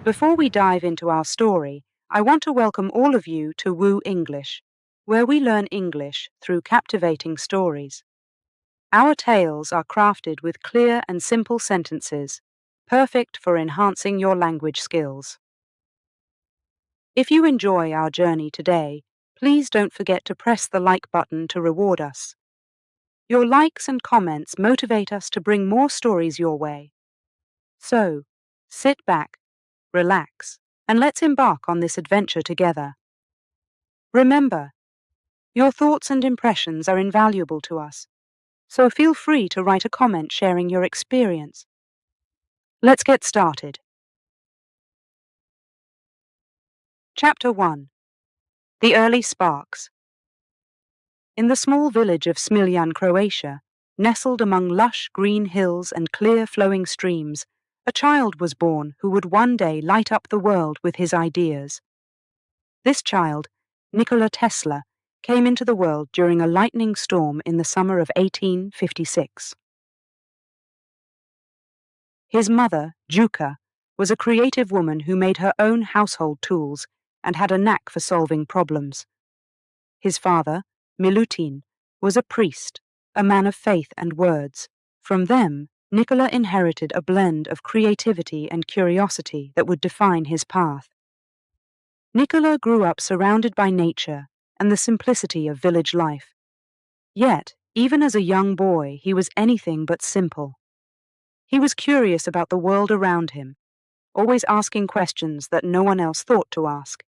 Before we dive into our story, I want to welcome all of you to WooEnglish, where we learn English through captivating stories. Our tales are crafted with clear and simple sentences, perfect for enhancing your language skills. If you enjoy our journey today, please don't forget to press the like button to reward us. Your likes and comments motivate us to bring more stories your way. So, sit back, relax, and let's embark on this adventure together. Remember, your thoughts and impressions are invaluable to us, so feel free to write a comment sharing your experience. Let's get started. Chapter 1. The Early Sparks. In the small village of Smiljan, Croatia, nestled among lush green hills and clear flowing streams, a child was born who would one day light up the world with his ideas. This child, Nikola Tesla, came into the world during a lightning storm in the summer of 1856. His mother, Juka, was a creative woman who made her own household tools and had a knack for solving problems. His father, Milutin, was a priest, a man of faith and words. From them, Nikola inherited a blend of creativity and curiosity that would define his path. Nikola grew up surrounded by nature and the simplicity of village life. Yet, even as a young boy, he was anything but simple. He was curious about the world around him, always asking questions that no one else thought to ask.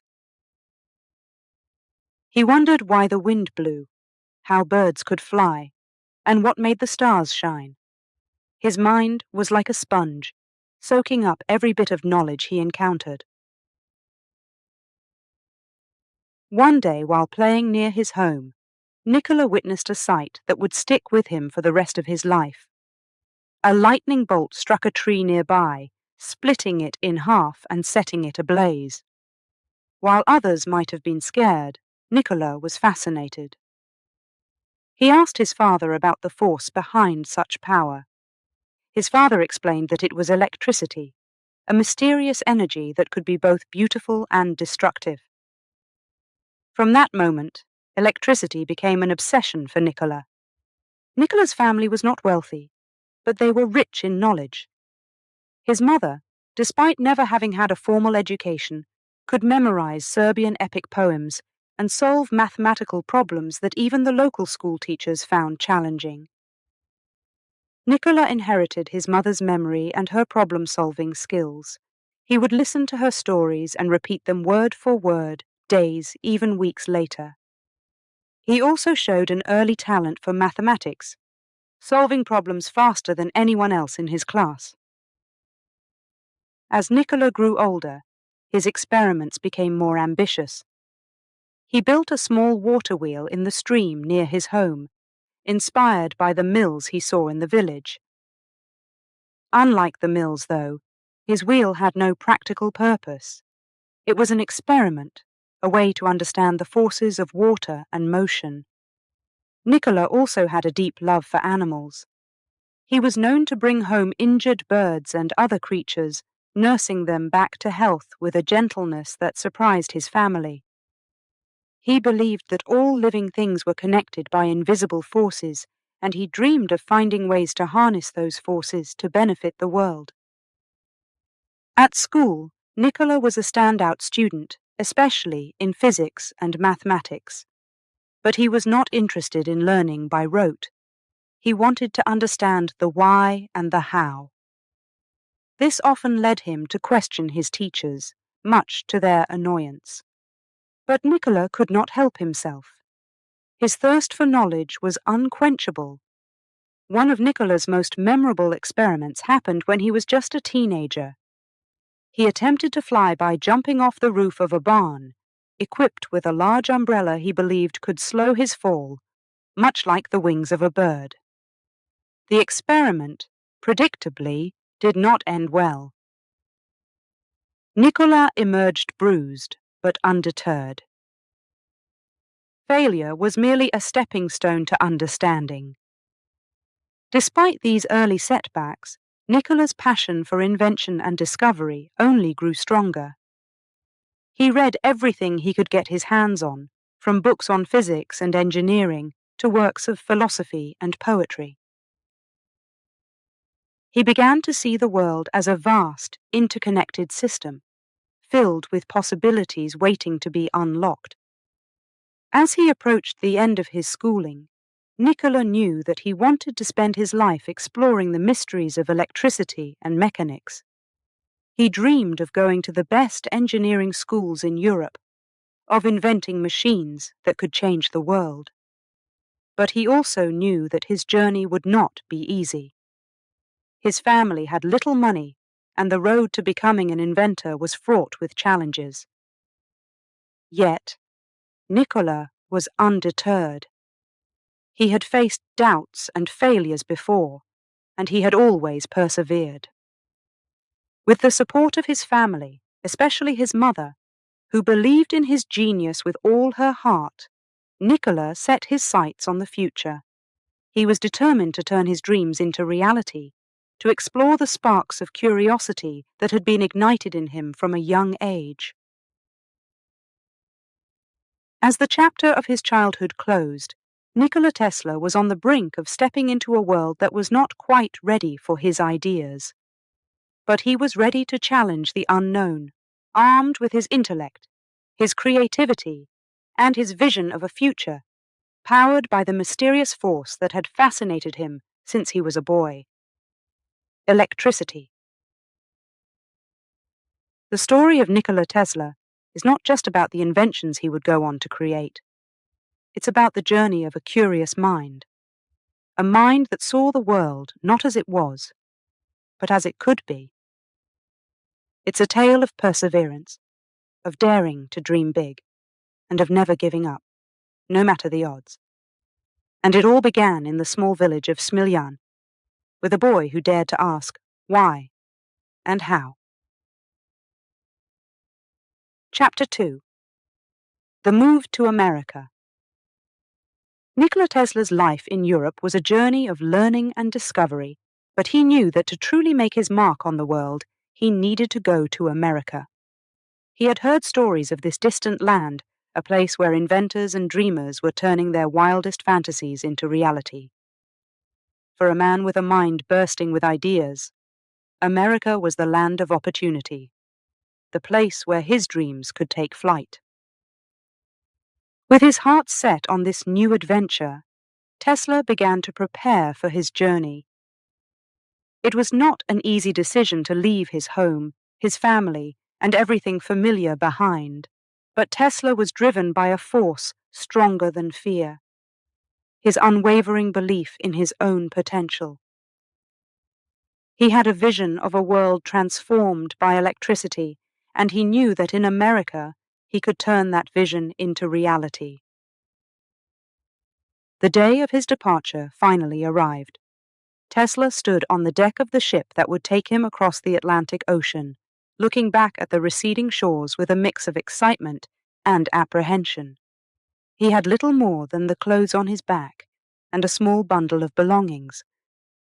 He wondered why the wind blew, how birds could fly, and what made the stars shine. His mind was like a sponge, soaking up every bit of knowledge he encountered. One day, while playing near his home, Nikola witnessed a sight that would stick with him for the rest of his life. A lightning bolt struck a tree nearby, splitting it in half and setting it ablaze. While others might have been scared, Nikola was fascinated. He asked his father about the force behind such power. His father explained that it was electricity, a mysterious energy that could be both beautiful and destructive. From that moment, electricity became an obsession for Nikola. Nikola's family was not wealthy, but they were rich in knowledge. His mother, despite never having had a formal education, could memorize Serbian epic poems and solve mathematical problems that even the local school teachers found challenging. Nikola inherited his mother's memory and her problem-solving skills. He would listen to her stories and repeat them word for word, days, even weeks later. He also showed an early talent for mathematics, solving problems faster than anyone else in his class. As Nikola grew older, his experiments became more ambitious. He built a small water wheel in the stream near his home, inspired by the mills he saw in the village. Unlike the mills, though, his wheel had no practical purpose. It was an experiment, a way to understand the forces of water and motion. Nikola also had a deep love for animals. He was known to bring home injured birds and other creatures, nursing them back to health with a gentleness that surprised his family. He believed that all living things were connected by invisible forces, and he dreamed of finding ways to harness those forces to benefit the world. At school, Nikola was a standout student, especially in physics and mathematics. But he was not interested in learning by rote. He wanted to understand the why and the how. This often led him to question his teachers, much to their annoyance. But Nikola could not help himself. His thirst for knowledge was unquenchable. One of Nikola's most memorable experiments happened when he was just a teenager. He attempted to fly by jumping off the roof of a barn, equipped with a large umbrella he believed could slow his fall, much like the wings of a bird. The experiment, predictably, did not end well. Nikola emerged bruised, but undeterred. Failure was merely a stepping stone to understanding. Despite these early setbacks, Nikola's passion for invention and discovery only grew stronger. He read everything he could get his hands on, from books on physics and engineering to works of philosophy and poetry. He began to see the world as a vast, interconnected system, filled with possibilities waiting to be unlocked. As he approached the end of his schooling, Nikola knew that he wanted to spend his life exploring the mysteries of electricity and mechanics. He dreamed of going to the best engineering schools in Europe, of inventing machines that could change the world. But he also knew that his journey would not be easy. His family had little money, and the road to becoming an inventor was fraught with challenges. Yet, Nikola was undeterred. He had faced doubts and failures before, and he had always persevered. With the support of his family, especially his mother, who believed in his genius with all her heart, Nikola set his sights on the future. He was determined to turn his dreams into reality, to explore the sparks of curiosity that had been ignited in him from a young age. As the chapter of his childhood closed, Nikola Tesla was on the brink of stepping into a world that was not quite ready for his ideas. But he was ready to challenge the unknown, armed with his intellect, his creativity, and his vision of a future, powered by the mysterious force that had fascinated him since he was a boy: electricity. The story of Nikola Tesla is not just about the inventions he would go on to create. It's about the journey of a curious mind, a mind that saw the world not as it was, but as it could be. It's a tale of perseverance, of daring to dream big, and of never giving up, no matter the odds. And it all began in the small village of Smiljan, with a boy who dared to ask why and how. Chapter 2. The Move to America. Nikola Tesla's life in Europe was a journey of learning and discovery, but he knew that to truly make his mark on the world, he needed to go to America. He had heard stories of this distant land, a place where inventors and dreamers were turning their wildest fantasies into reality. For a man with a mind bursting with ideas, America was the land of opportunity, the place where his dreams could take flight. With his heart set on this new adventure, Tesla began to prepare for his journey. It was not an easy decision to leave his home, his family, and everything familiar behind, but Tesla was driven by a force stronger than fear: his unwavering belief in his own potential. He had a vision of a world transformed by electricity, and he knew that in America he could turn that vision into reality. The day of his departure finally arrived. Tesla stood on the deck of the ship that would take him across the Atlantic Ocean, looking back at the receding shores with a mix of excitement and apprehension. He had little more than the clothes on his back and a small bundle of belongings,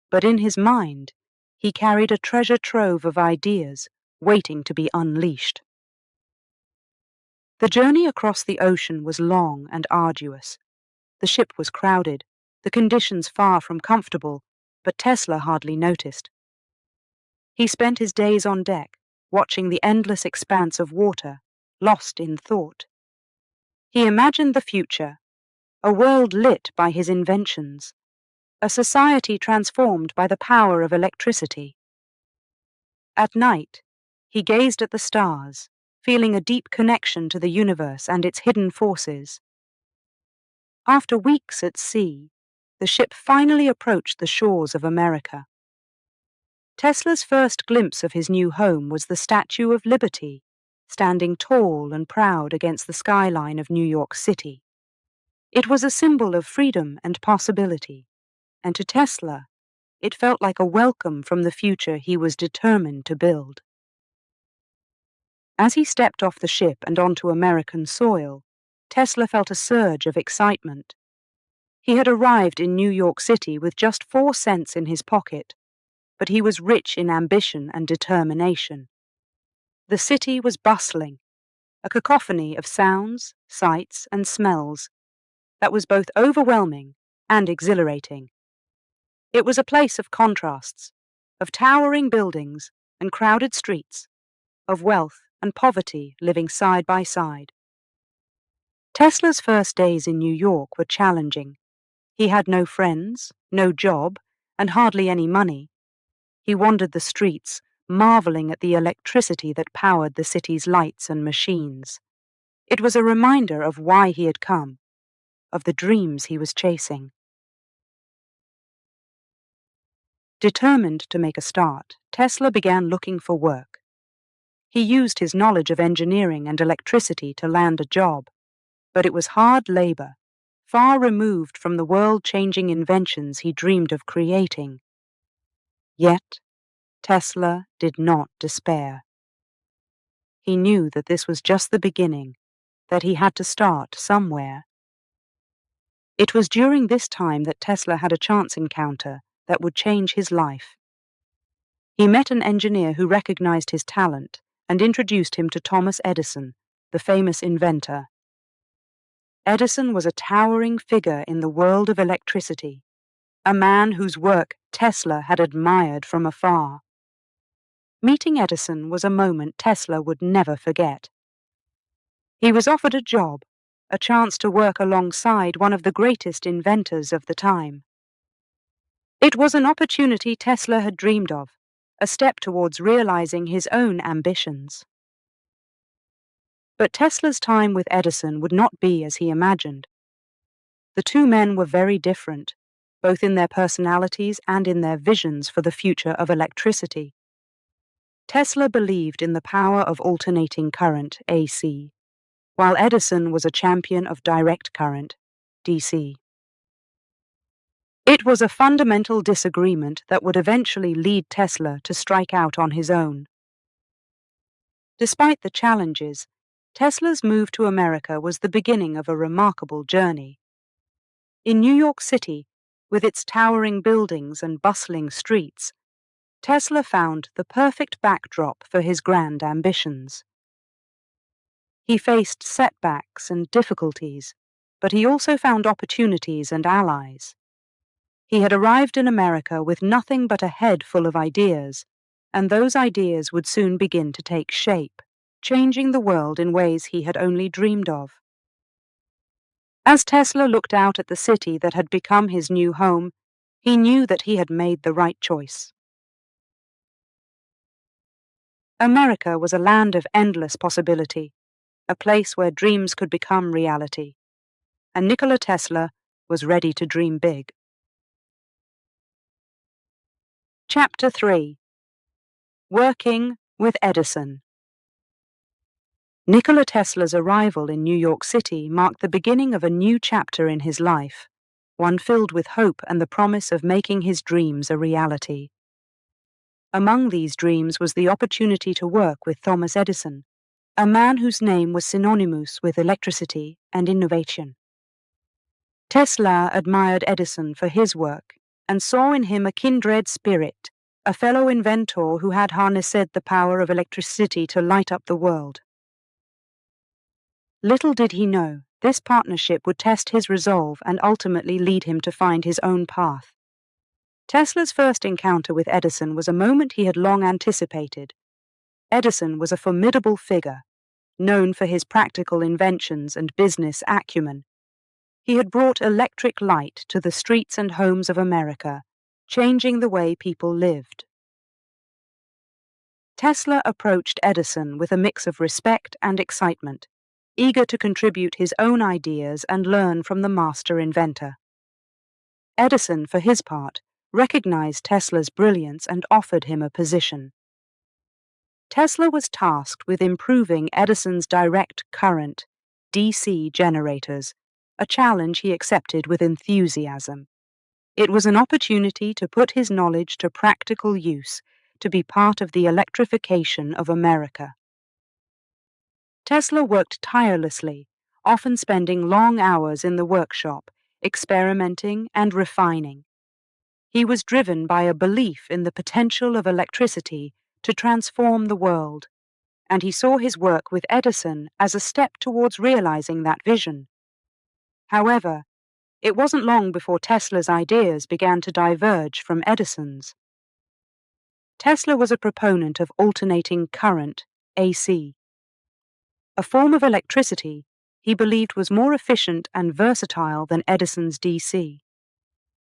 but in his mind he carried a treasure trove of ideas waiting to be unleashed. The journey across the ocean was long and arduous. The ship was crowded, the conditions far from comfortable, but Tesla hardly noticed. He spent his days on deck, watching the endless expanse of water, lost in thought. He imagined the future, a world lit by his inventions, a society transformed by the power of electricity. At night, he gazed at the stars, feeling a deep connection to the universe and its hidden forces. After weeks at sea, the ship finally approached the shores of America. Tesla's first glimpse of his new home was the Statue of Liberty, standing tall and proud against the skyline of New York City. It was a symbol of freedom and possibility, and to Tesla, it felt like a welcome from the future he was determined to build. As he stepped off the ship and onto American soil, Tesla felt a surge of excitement. He had arrived in New York City with just 4 cents in his pocket, but he was rich in ambition and determination. The city was bustling, a cacophony of sounds, sights, and smells that was both overwhelming and exhilarating. It was a place of contrasts, of towering buildings and crowded streets, of wealth and poverty living side by side. Tesla's first days in New York were challenging. He had no friends, no job, and hardly any money. He wandered the streets, marveling at the electricity that powered the city's lights and machines. It was a reminder of why he had come, of the dreams he was chasing. Determined to make a start, Tesla began looking for work. He used his knowledge of engineering and electricity to land a job, but it was hard labor, far removed from the world-changing inventions he dreamed of creating. Yet, Tesla did not despair. He knew that this was just the beginning, that he had to start somewhere. It was during this time that Tesla had a chance encounter that would change his life. He met an engineer who recognized his talent and introduced him to Thomas Edison, the famous inventor. Edison was a towering figure in the world of electricity, a man whose work Tesla had admired from afar. Meeting Edison was a moment Tesla would never forget. He was offered a job, a chance to work alongside one of the greatest inventors of the time. It was an opportunity Tesla had dreamed of, a step towards realizing his own ambitions. But Tesla's time with Edison would not be as he imagined. The two men were very different, both in their personalities and in their visions for the future of electricity. Tesla believed in the power of alternating current, AC, while Edison was a champion of direct current, DC. It was a fundamental disagreement that would eventually lead Tesla to strike out on his own. Despite the challenges, Tesla's move to America was the beginning of a remarkable journey. In New York City, with its towering buildings and bustling streets, Tesla found the perfect backdrop for his grand ambitions. He faced setbacks and difficulties, but he also found opportunities and allies. He had arrived in America with nothing but a head full of ideas, and those ideas would soon begin to take shape, changing the world in ways he had only dreamed of. As Tesla looked out at the city that had become his new home, he knew that he had made the right choice. America was a land of endless possibility, a place where dreams could become reality, and Nikola Tesla was ready to dream big. Chapter 3. Working with Edison. Nikola Tesla's arrival in New York City marked the beginning of a new chapter in his life, one filled with hope and the promise of making his dreams a reality. Among these dreams was the opportunity to work with Thomas Edison, a man whose name was synonymous with electricity and innovation. Tesla admired Edison for his work and saw in him a kindred spirit, a fellow inventor who had harnessed the power of electricity to light up the world. Little did he know, this partnership would test his resolve and ultimately lead him to find his own path. Tesla's first encounter with Edison was a moment he had long anticipated. Edison was a formidable figure, known for his practical inventions and business acumen. He had brought electric light to the streets and homes of America, changing the way people lived. Tesla approached Edison with a mix of respect and excitement, eager to contribute his own ideas and learn from the master inventor. Edison, for his part, recognized Tesla's brilliance and offered him a position. Tesla was tasked with improving Edison's direct current, DC generators, a challenge he accepted with enthusiasm. It was an opportunity to put his knowledge to practical use, to be part of the electrification of America. Tesla worked tirelessly, often spending long hours in the workshop, experimenting and refining. He was driven by a belief in the potential of electricity to transform the world, and he saw his work with Edison as a step towards realizing that vision. However, it wasn't long before Tesla's ideas began to diverge from Edison's. Tesla was a proponent of alternating current, AC. A form of electricity he believed was more efficient and versatile than Edison's DC.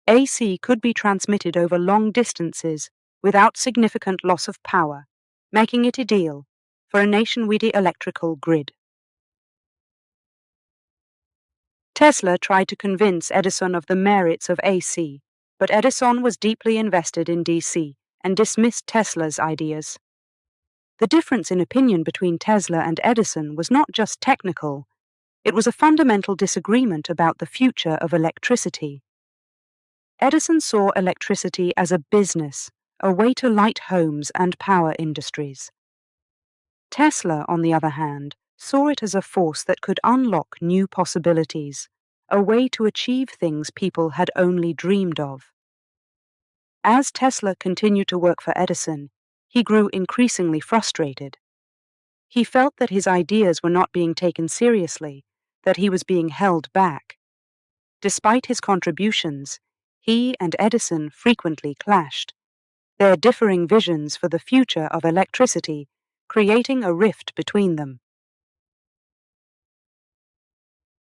AC could be transmitted over long distances without significant loss of power, making it ideal for a nationwide electrical grid. Tesla tried to convince Edison of the merits of AC, but Edison was deeply invested in DC and dismissed Tesla's ideas. The difference in opinion between Tesla and Edison was not just technical, it was a fundamental disagreement about the future of electricity. Edison saw electricity as a business, a way to light homes and power industries. Tesla, on the other hand, saw it as a force that could unlock new possibilities, a way to achieve things people had only dreamed of. As Tesla continued to work for Edison, he grew increasingly frustrated. He felt that his ideas were not being taken seriously, that he was being held back. Despite his contributions, he and Edison frequently clashed, their differing visions for the future of electricity creating a rift between them.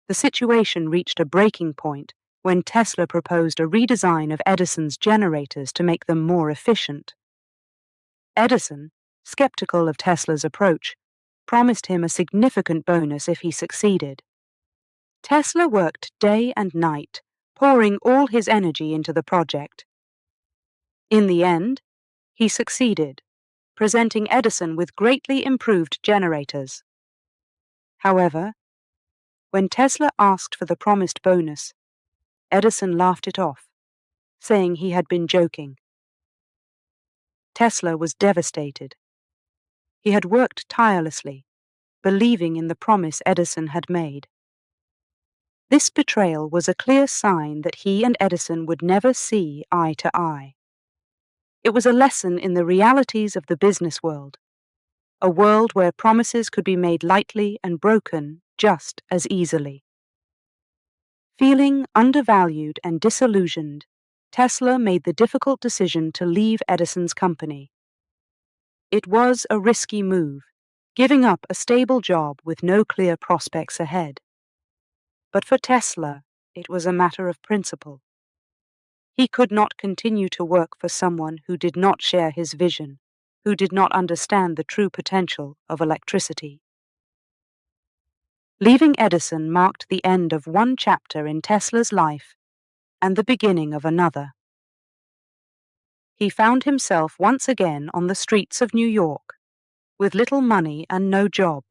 The situation reached a breaking point when Tesla proposed a redesign of Edison's generators to make them more efficient. Edison, skeptical of Tesla's approach, promised him a significant bonus if he succeeded. Tesla worked day and night, pouring all his energy into the project. In the end, he succeeded, presenting Edison with greatly improved generators. However, when Tesla asked for the promised bonus, Edison laughed it off, saying he had been joking. Tesla was devastated. He had worked tirelessly, believing in the promise Edison had made. This betrayal was a clear sign that he and Edison would never see eye to eye. It was a lesson in the realities of the business world, a world where promises could be made lightly and broken just as easily. Feeling undervalued and disillusioned, Tesla made the difficult decision to leave Edison's company. It was a risky move, giving up a stable job with no clear prospects ahead. But for Tesla, it was a matter of principle. He could not continue to work for someone who did not share his vision, who did not understand the true potential of electricity. Leaving Edison marked the end of one chapter in Tesla's life and the beginning of another. He found himself once again on the streets of New York, with little money and no job.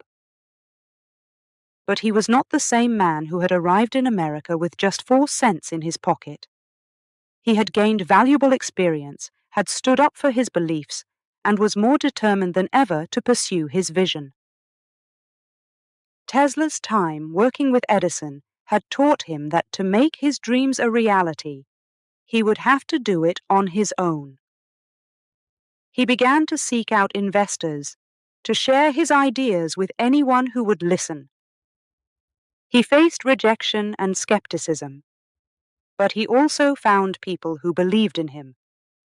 But he was not the same man who had arrived in America with just 4 cents in his pocket. He had gained valuable experience, had stood up for his beliefs, and was more determined than ever to pursue his vision. Tesla's time working with Edison had taught him that to make his dreams a reality, he would have to do it on his own. He began to seek out investors, to share his ideas with anyone who would listen. He faced rejection and skepticism, but he also found people who believed in him,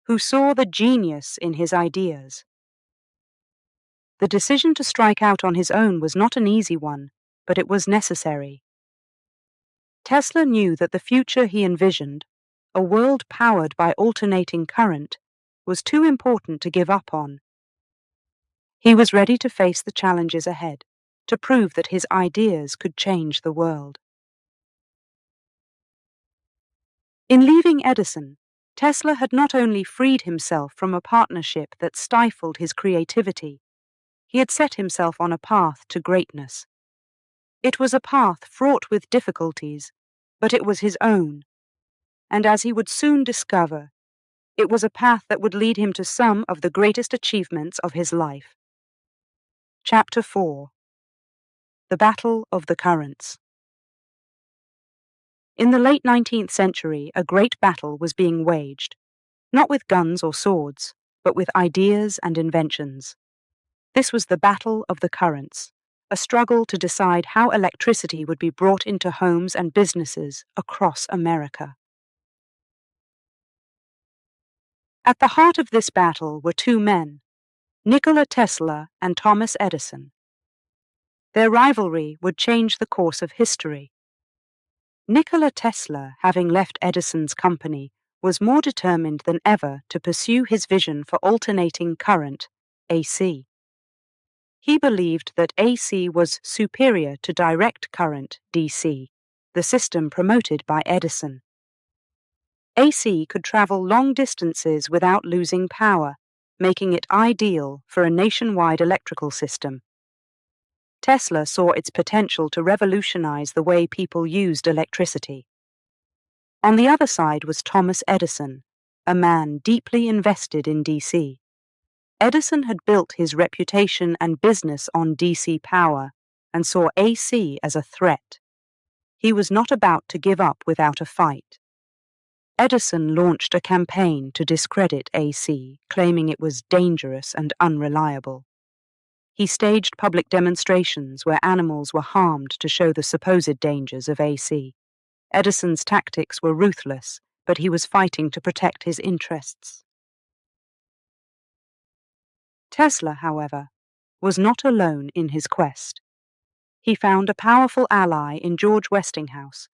who saw the genius in his ideas. The decision to strike out on his own was not an easy one, but it was necessary. Tesla knew that the future he envisioned, a world powered by alternating current, was too important to give up on. He was ready to face the challenges ahead, to prove that his ideas could change the world. In leaving Edison, Tesla had not only freed himself from a partnership that stifled his creativity, he had set himself on a path to greatness. It was a path fraught with difficulties, but it was his own, and as he would soon discover, it was a path that would lead him to some of the greatest achievements of his life. Chapter 4: The Battle of the Currents. In the late 19th century, a great battle was being waged, not with guns or swords, but with ideas and inventions. This was the battle of the currents, a struggle to decide how electricity would be brought into homes and businesses across America. At the heart of this battle were two men, Nikola Tesla and Thomas Edison. Their rivalry would change the course of history. Nikola Tesla, having left Edison's company, was more determined than ever to pursue his vision for alternating current, AC. He believed that AC was superior to direct current, DC, the system promoted by Edison. AC could travel long distances without losing power, making it ideal for a nationwide electrical system. Tesla saw its potential to revolutionize the way people used electricity. On the other side was Thomas Edison, a man deeply invested in DC. Edison had built his reputation and business on DC power and saw AC as a threat. He was not about to give up without a fight. Edison launched a campaign to discredit AC, claiming it was dangerous and unreliable. He staged public demonstrations where animals were harmed to show the supposed dangers of AC. Edison's tactics were ruthless, but he was fighting to protect his interests. Tesla, however, was not alone in his quest. He found a powerful ally in George Westinghouse,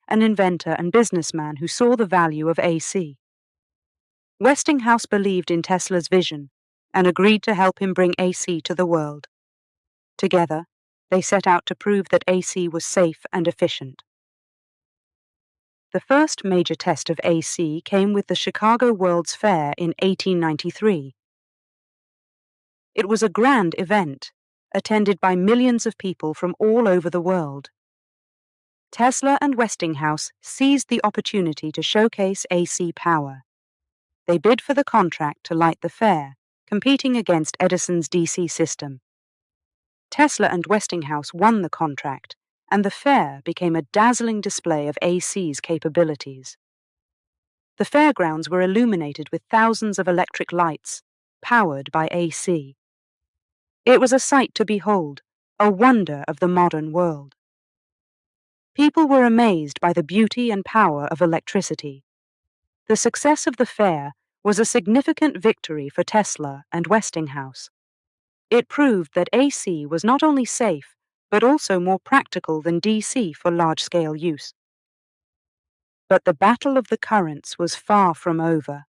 an inventor and businessman who saw the value of AC. Westinghouse believed in Tesla's vision and agreed to help him bring AC to the world. Together, they set out to prove that AC was safe and efficient. The first major test of AC came with the Chicago World's Fair in 1893. It was a grand event, attended by millions of people from all over the world. Tesla and Westinghouse seized the opportunity to showcase AC power. They bid for the contract to light the fair, competing against Edison's DC system. Tesla and Westinghouse won the contract, and the fair became a dazzling display of AC's capabilities. The fairgrounds were illuminated with thousands of electric lights, powered by AC. It was a sight to behold, a wonder of the modern world. People were amazed by the beauty and power of electricity. The success of the fair was a significant victory for Tesla and Westinghouse. It proved that AC was not only safe, but also more practical than DC for large-scale use. But the battle of the currents was far from over.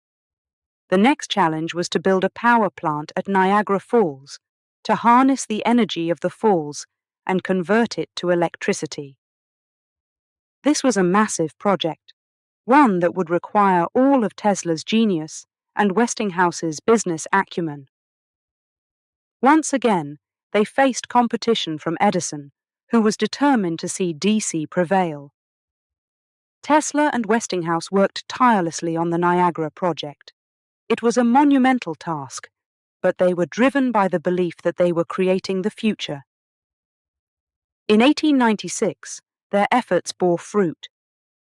The next challenge was to build a power plant at Niagara Falls, to harness the energy of the falls and convert it to electricity. This was a massive project, one that would require all of Tesla's genius and Westinghouse's business acumen. Once again, they faced competition from Edison, who was determined to see DC prevail. Tesla and Westinghouse worked tirelessly on the Niagara project. It was a monumental task, but they were driven by the belief that they were creating the future. In 1896, their efforts bore fruit.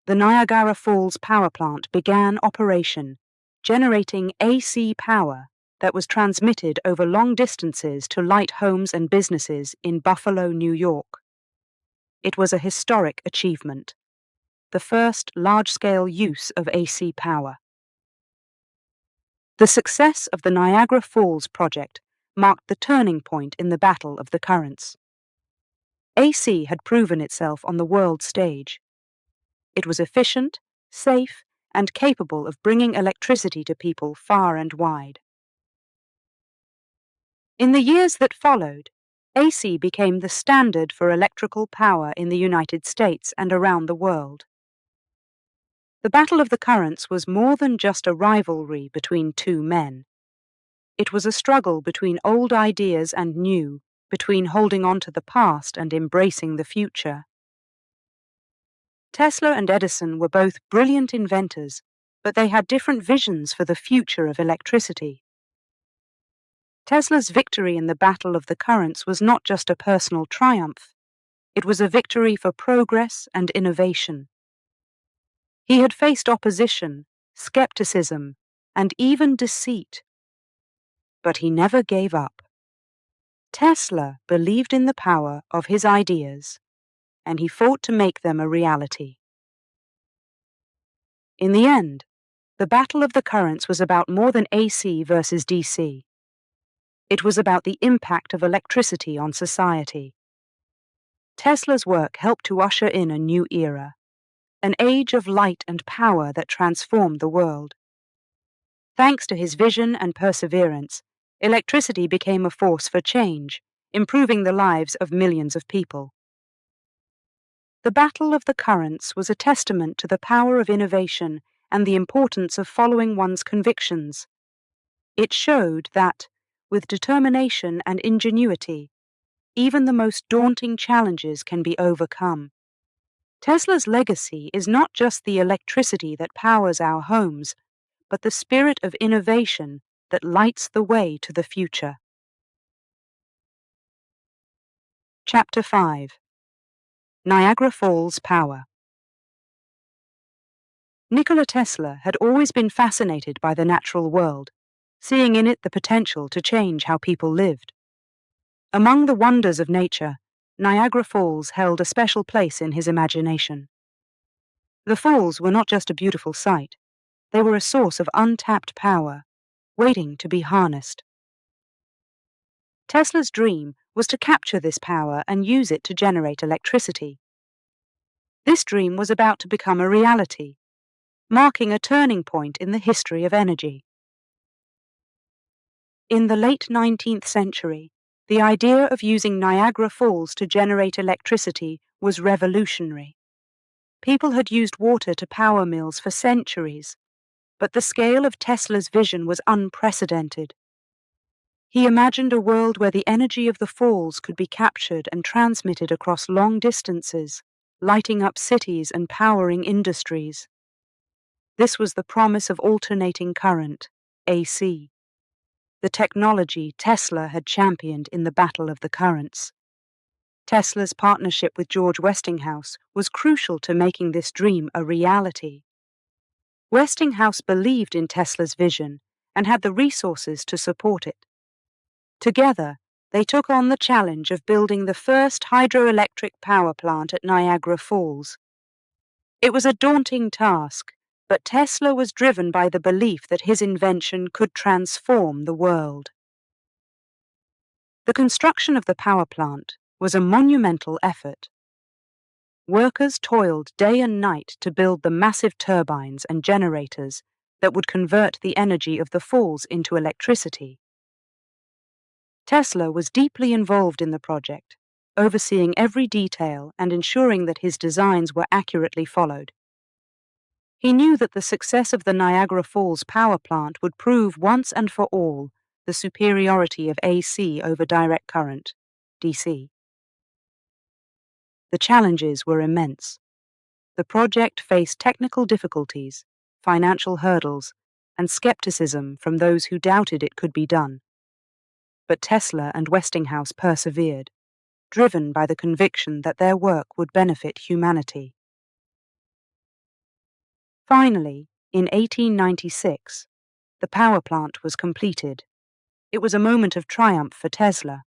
The Niagara Falls power plant began operation, generating AC power that was transmitted over long distances to light homes and businesses in Buffalo, New York. It was a historic achievement, the first large-scale use of AC power. The success of the Niagara Falls project marked the turning point in the battle of the currents. AC had proven itself on the world stage. It was efficient, safe, and capable of bringing electricity to people far and wide. In the years that followed, AC became the standard for electrical power in the United States and around the world. The Battle of the Currents was more than just a rivalry between two men. It was a struggle between old ideas and new, between holding on to the past and embracing the future. Tesla and Edison were both brilliant inventors, but they had different visions for the future of electricity. Tesla's victory in the Battle of the Currents was not just a personal triumph. It was a victory for progress and innovation. He had faced opposition, skepticism, and even deceit. But he never gave up. Tesla believed in the power of his ideas, and he fought to make them a reality. In the end, the battle of the currents was about more than AC versus DC. It was about the impact of electricity on society. Tesla's work helped to usher in a new era, an age of light and power that transformed the world. Thanks to his vision and perseverance, electricity became a force for change, improving the lives of millions of people. The battle of the currents was a testament to the power of innovation and the importance of following one's convictions. It showed that, with determination and ingenuity, even the most daunting challenges can be overcome. Tesla's legacy is not just the electricity that powers our homes, but the spirit of innovation that lights the way to the future. Chapter 5. Niagara Falls Power. Nikola Tesla had always been fascinated by the natural world, seeing in it the potential to change how people lived. Among the wonders of nature, Niagara Falls held a special place in his imagination. The falls were not just a beautiful sight, they were a source of untapped power, waiting to be harnessed. Tesla's dream was to capture this power and use it to generate electricity. This dream was about to become a reality, marking a turning point in the history of energy. In the late 19th century, the idea of using Niagara Falls to generate electricity was revolutionary. People had used water to power mills for centuries, but the scale of Tesla's vision was unprecedented. He imagined a world where the energy of the falls could be captured and transmitted across long distances, lighting up cities and powering industries. This was the promise of alternating current, AC, the technology Tesla had championed in the battle of the currents. Tesla's partnership with George Westinghouse was crucial to making this dream a reality. Westinghouse believed in Tesla's vision and had the resources to support it. Together, they took on the challenge of building the first hydroelectric power plant at Niagara Falls. It was a daunting task, but Tesla was driven by the belief that his invention could transform the world. The construction of the power plant was a monumental effort. Workers toiled day and night to build the massive turbines and generators that would convert the energy of the falls into electricity. Tesla was deeply involved in the project, overseeing every detail and ensuring that his designs were accurately followed. He knew that the success of the Niagara Falls power plant would prove once and for all the superiority of AC over direct current, DC. The challenges were immense. The project faced technical difficulties, financial hurdles, and skepticism from those who doubted it could be done. But Tesla and Westinghouse persevered, driven by the conviction that their work would benefit humanity. Finally, in 1896, the power plant was completed. It was a moment of triumph for Tesla.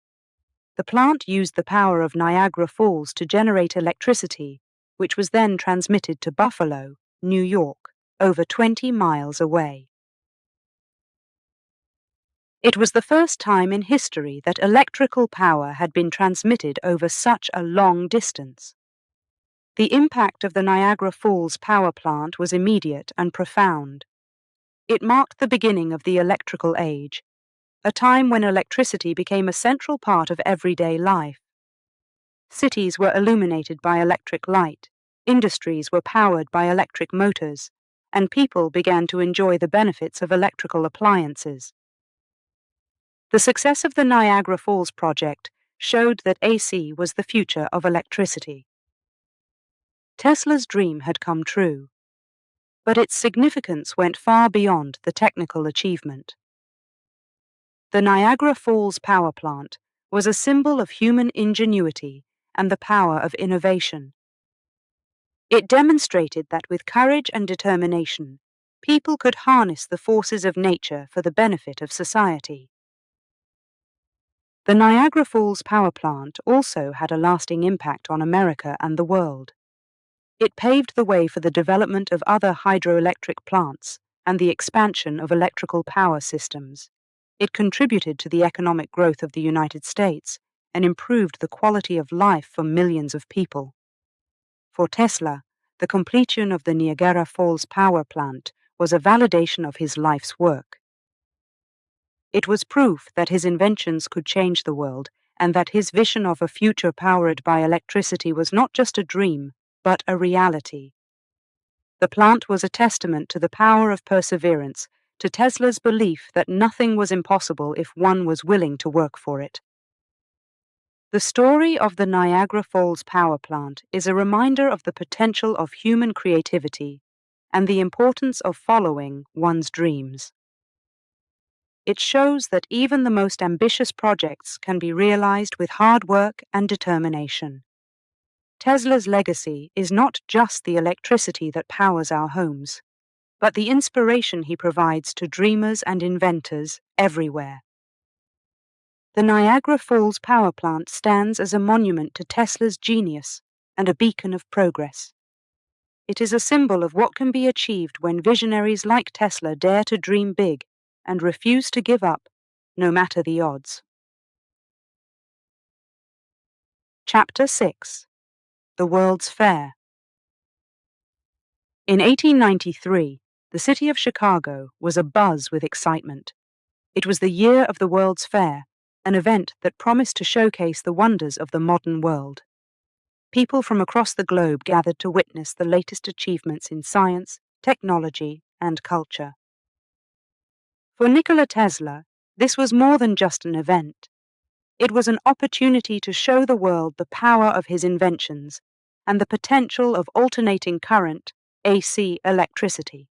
The plant used the power of Niagara Falls to generate electricity, which was then transmitted to Buffalo, New York, over 20 miles away. It was the first time in history that electrical power had been transmitted over such a long distance. The impact of the Niagara Falls power plant was immediate and profound. It marked the beginning of the electrical age, a time when electricity became a central part of everyday life. Cities were illuminated by electric light, industries were powered by electric motors, and people began to enjoy the benefits of electrical appliances. The success of the Niagara Falls project showed that AC was the future of electricity. Tesla's dream had come true, but its significance went far beyond the technical achievement. The Niagara Falls power plant was a symbol of human ingenuity and the power of innovation. It demonstrated that with courage and determination, people could harness the forces of nature for the benefit of society. The Niagara Falls power plant also had a lasting impact on America and the world. It paved the way for the development of other hydroelectric plants and the expansion of electrical power systems. It contributed to the economic growth of the United States and improved the quality of life for millions of people. For Tesla, the completion of the Niagara Falls power plant was a validation of his life's work. It was proof that his inventions could change the world and that his vision of a future powered by electricity was not just a dream, but a reality. The plant was a testament to the power of perseverance, to Tesla's belief that nothing was impossible if one was willing to work for it. The story of the Niagara Falls power plant is a reminder of the potential of human creativity and the importance of following one's dreams. It shows that even the most ambitious projects can be realized with hard work and determination. Tesla's legacy is not just the electricity that powers our homes, but the inspiration he provides to dreamers and inventors everywhere. The Niagara Falls power plant stands as a monument to Tesla's genius and a beacon of progress. It is a symbol of what can be achieved when visionaries like Tesla dare to dream big and refuse to give up, no matter the odds. Chapter 6. The World's Fair. In 1893, the city of Chicago was abuzz with excitement. It was the year of the World's Fair, an event that promised to showcase the wonders of the modern world. People from across the globe gathered to witness the latest achievements in science, technology, and culture. For Nikola Tesla, this was more than just an event. It was an opportunity to show the world the power of his inventions and the potential of alternating current, AC electricity.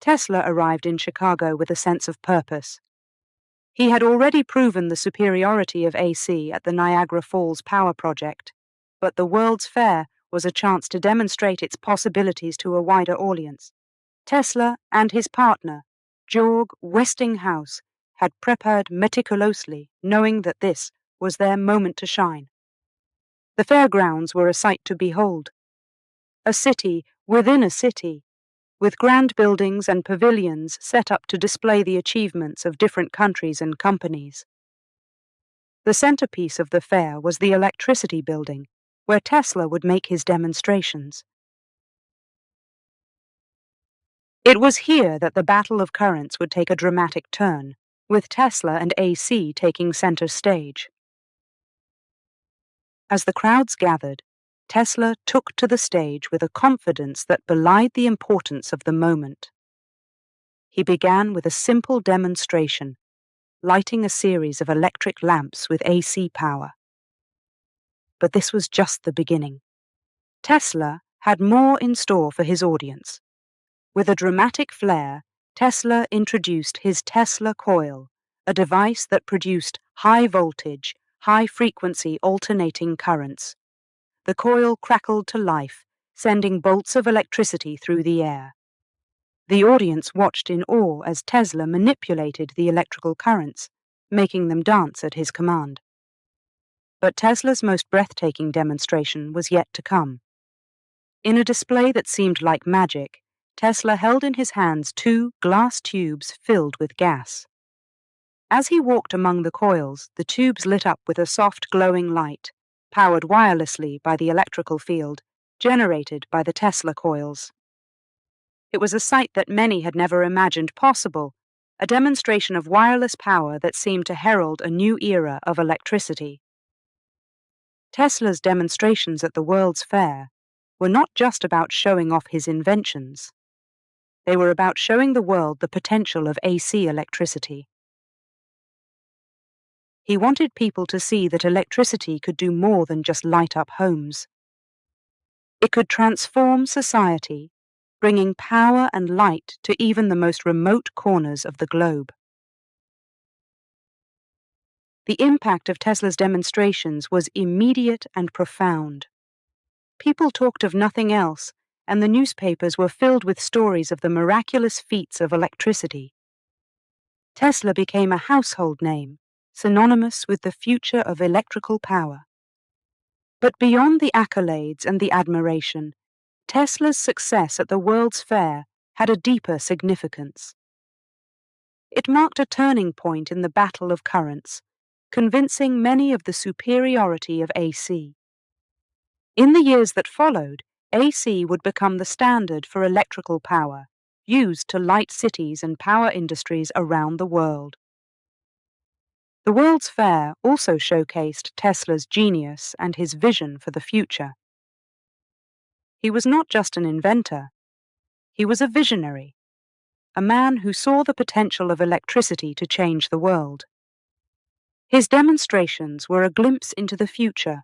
Tesla arrived in Chicago with a sense of purpose. He had already proven the superiority of AC at the Niagara Falls power project, but the World's Fair was a chance to demonstrate its possibilities to a wider audience. Tesla and his partner, Georg Westinghouse, had prepared meticulously, knowing that this was their moment to shine. The fairgrounds were a sight to behold. A city within a city, with grand buildings and pavilions set up to display the achievements of different countries and companies. The centerpiece of the fair was the electricity building, where Tesla would make his demonstrations. It was here that the battle of currents would take a dramatic turn, with Tesla and AC taking center stage. As the crowds gathered, Tesla took to the stage with a confidence that belied the importance of the moment. He began with a simple demonstration, lighting a series of electric lamps with AC power. But this was just the beginning. Tesla had more in store for his audience. With a dramatic flair, Tesla introduced his Tesla coil, a device that produced high-voltage, high-frequency alternating currents. The coil crackled to life, sending bolts of electricity through the air. The audience watched in awe as Tesla manipulated the electrical currents, making them dance at his command. But Tesla's most breathtaking demonstration was yet to come. In a display that seemed like magic, Tesla held in his hands 2 glass tubes filled with gas. As he walked among the coils, the tubes lit up with a soft glowing light, powered wirelessly by the electrical field generated by the Tesla coils. It was a sight that many had never imagined possible, a demonstration of wireless power that seemed to herald a new era of electricity. Tesla's demonstrations at the World's Fair were not just about showing off his inventions. They were about showing the world the potential of AC electricity. He wanted people to see that electricity could do more than just light up homes. It could transform society, bringing power and light to even the most remote corners of the globe. The impact of Tesla's demonstrations was immediate and profound. People talked of nothing else and the newspapers were filled with stories of the miraculous feats of electricity. Tesla became a household name, synonymous with the future of electrical power. But beyond the accolades and the admiration, Tesla's success at the World's Fair had a deeper significance. It marked a turning point in the battle of currents, convincing many of the superiority of AC. In the years that followed, AC would become the standard for electrical power, used to light cities and power industries around the world. The World's Fair also showcased Tesla's genius and his vision for the future. He was not just an inventor, he was a visionary, a man who saw the potential of electricity to change the world. His demonstrations were a glimpse into the future,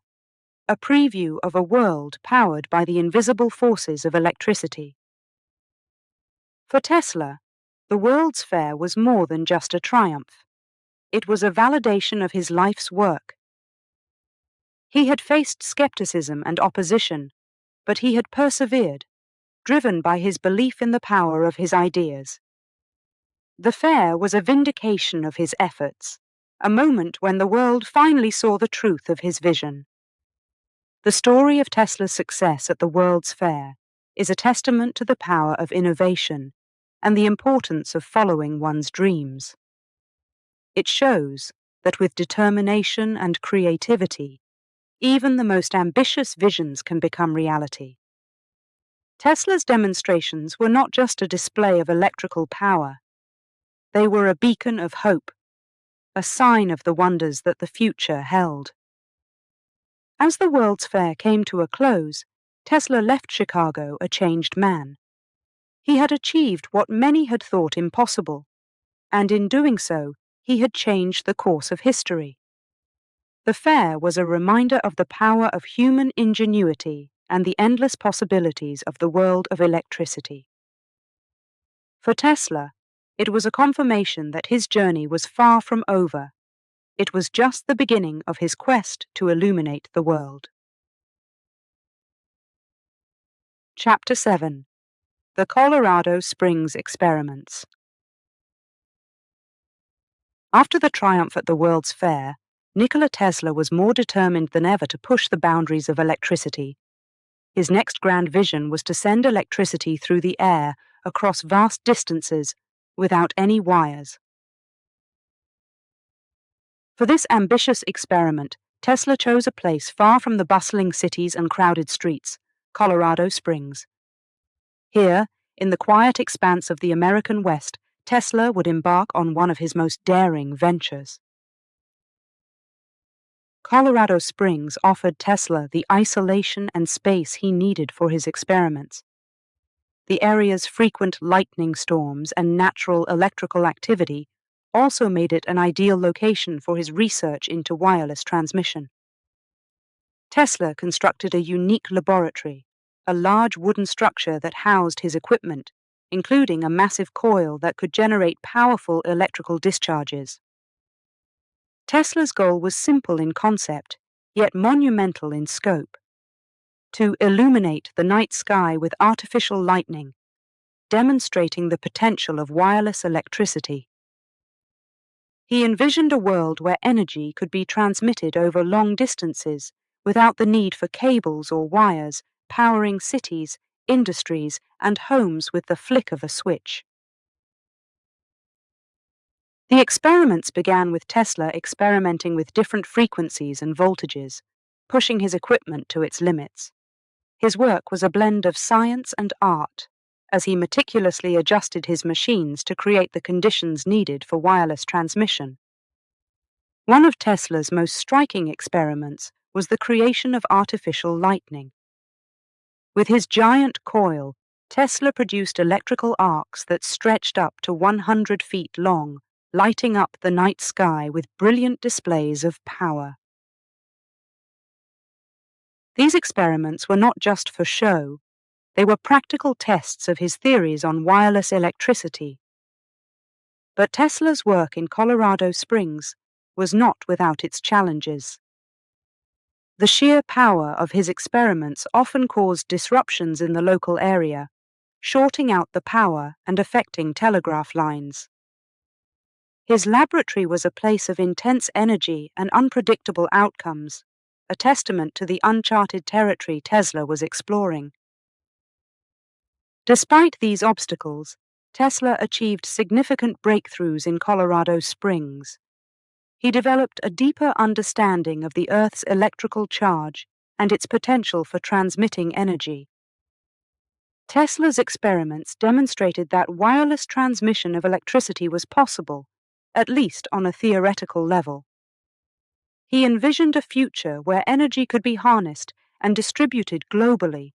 a preview of a world powered by the invisible forces of electricity. For Tesla, the World's Fair was more than just a triumph. It was a validation of his life's work. He had faced skepticism and opposition, but he had persevered, driven by his belief in the power of his ideas. The fair was a vindication of his efforts, a moment when the world finally saw the truth of his vision. The story of Tesla's success at the World's Fair is a testament to the power of innovation and the importance of following one's dreams. It shows that with determination and creativity, even the most ambitious visions can become reality. Tesla's demonstrations were not just a display of electrical power. They were a beacon of hope, a sign of the wonders that the future held. As the World's Fair came to a close, Tesla left Chicago a changed man. He had achieved what many had thought impossible, and in doing so, he had changed the course of history. The fair was a reminder of the power of human ingenuity and the endless possibilities of the world of electricity. For Tesla, it was a confirmation that his journey was far from over. It was just the beginning of his quest to illuminate the world. Chapter 7. The Colorado Springs Experiments. After the triumph at the World's Fair, Nikola Tesla was more determined than ever to push the boundaries of electricity. His next grand vision was to send electricity through the air across vast distances without any wires. For this ambitious experiment, Tesla chose a place far from the bustling cities and crowded streets, Colorado Springs. Here, in the quiet expanse of the American West, Tesla would embark on one of his most daring ventures. Colorado Springs offered Tesla the isolation and space he needed for his experiments. The area's frequent lightning storms and natural electrical activity also made it an ideal location for his research into wireless transmission. Tesla constructed a unique laboratory, a large wooden structure that housed his equipment, including a massive coil that could generate powerful electrical discharges. Tesla's goal was simple in concept, yet monumental in scope: to illuminate the night sky with artificial lightning, demonstrating the potential of wireless electricity. He envisioned a world where energy could be transmitted over long distances without the need for cables or wires, powering cities, industries, and homes with the flick of a switch. The experiments began with Tesla experimenting with different frequencies and voltages, pushing his equipment to its limits. His work was a blend of science and art, as he meticulously adjusted his machines to create the conditions needed for wireless transmission. One of Tesla's most striking experiments was the creation of artificial lightning. With his giant coil, Tesla produced electrical arcs that stretched up to 100 feet long, lighting up the night sky with brilliant displays of power. These experiments were not just for show. They were practical tests of his theories on wireless electricity. But Tesla's work in Colorado Springs was not without its challenges. The sheer power of his experiments often caused disruptions in the local area, shorting out the power and affecting telegraph lines. His laboratory was a place of intense energy and unpredictable outcomes, a testament to the uncharted territory Tesla was exploring. Despite these obstacles, Tesla achieved significant breakthroughs in Colorado Springs. He developed a deeper understanding of the Earth's electrical charge and its potential for transmitting energy. Tesla's experiments demonstrated that wireless transmission of electricity was possible, at least on a theoretical level. He envisioned a future where energy could be harnessed and distributed globally,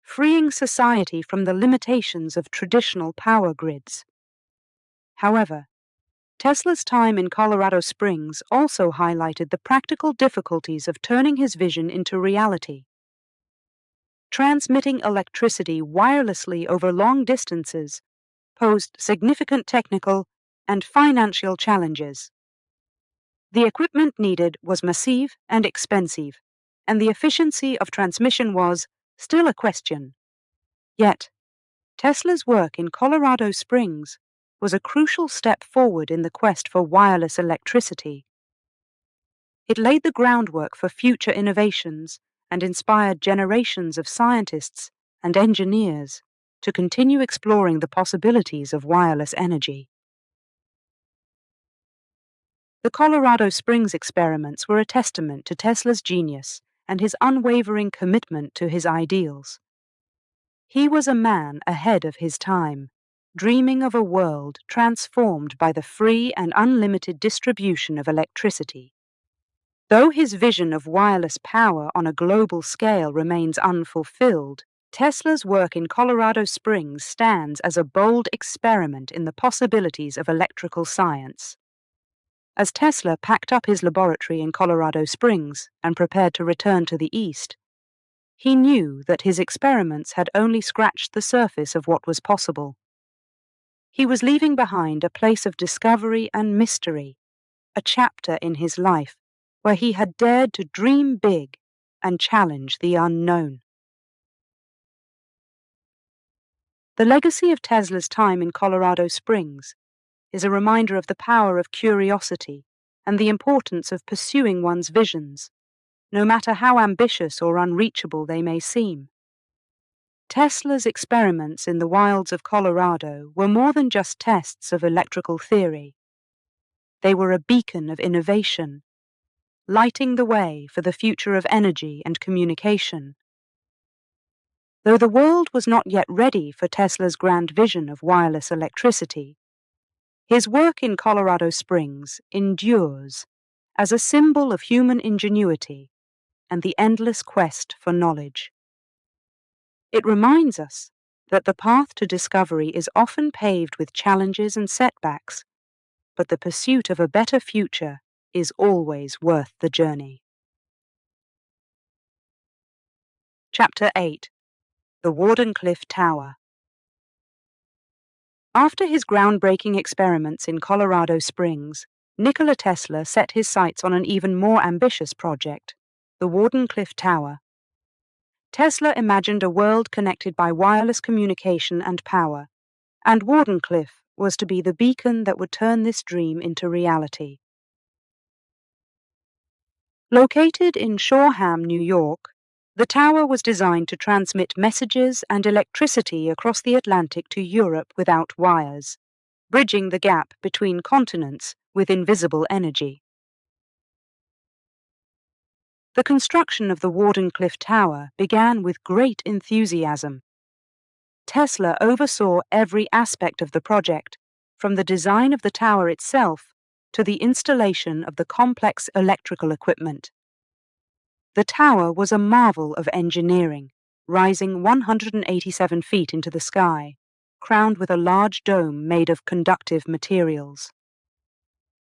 freeing society from the limitations of traditional power grids. However, Tesla's time in Colorado Springs also highlighted the practical difficulties of turning his vision into reality. Transmitting electricity wirelessly over long distances posed significant technical and financial challenges. The equipment needed was massive and expensive, and the efficiency of transmission was still a question. Yet, Tesla's work in Colorado Springs was a crucial step forward in the quest for wireless electricity. It laid the groundwork for future innovations and inspired generations of scientists and engineers to continue exploring the possibilities of wireless energy. The Colorado Springs experiments were a testament to Tesla's genius and his unwavering commitment to his ideals. He was a man ahead of his time, dreaming of a world transformed by the free and unlimited distribution of electricity. Though his vision of wireless power on a global scale remains unfulfilled, Tesla's work in Colorado Springs stands as a bold experiment in the possibilities of electrical science. As Tesla packed up his laboratory in Colorado Springs and prepared to return to the East, he knew that his experiments had only scratched the surface of what was possible. He was leaving behind a place of discovery and mystery, a chapter in his life where he had dared to dream big and challenge the unknown. The legacy of Tesla's time in Colorado Springs is a reminder of the power of curiosity and the importance of pursuing one's visions, no matter how ambitious or unreachable they may seem. Tesla's experiments in the wilds of Colorado were more than just tests of electrical theory. They were a beacon of innovation, lighting the way for the future of energy and communication. Though the world was not yet ready for Tesla's grand vision of wireless electricity, his work in Colorado Springs endures as a symbol of human ingenuity and the endless quest for knowledge. It reminds us that the path to discovery is often paved with challenges and setbacks, but the pursuit of a better future is always worth the journey. Chapter 8: The Wardenclyffe Tower. After his groundbreaking experiments in Colorado Springs, Nikola Tesla set his sights on an even more ambitious project, the Wardenclyffe Tower. Tesla imagined a world connected by wireless communication and power, and Wardenclyffe was to be the beacon that would turn this dream into reality. Located in Shoreham, New York, the tower was designed to transmit messages and electricity across the Atlantic to Europe without wires, bridging the gap between continents with invisible energy. The construction of the Wardenclyffe Tower began with great enthusiasm. Tesla oversaw every aspect of the project, from the design of the tower itself to the installation of the complex electrical equipment. The tower was a marvel of engineering, rising 187 feet into the sky, crowned with a large dome made of conductive materials.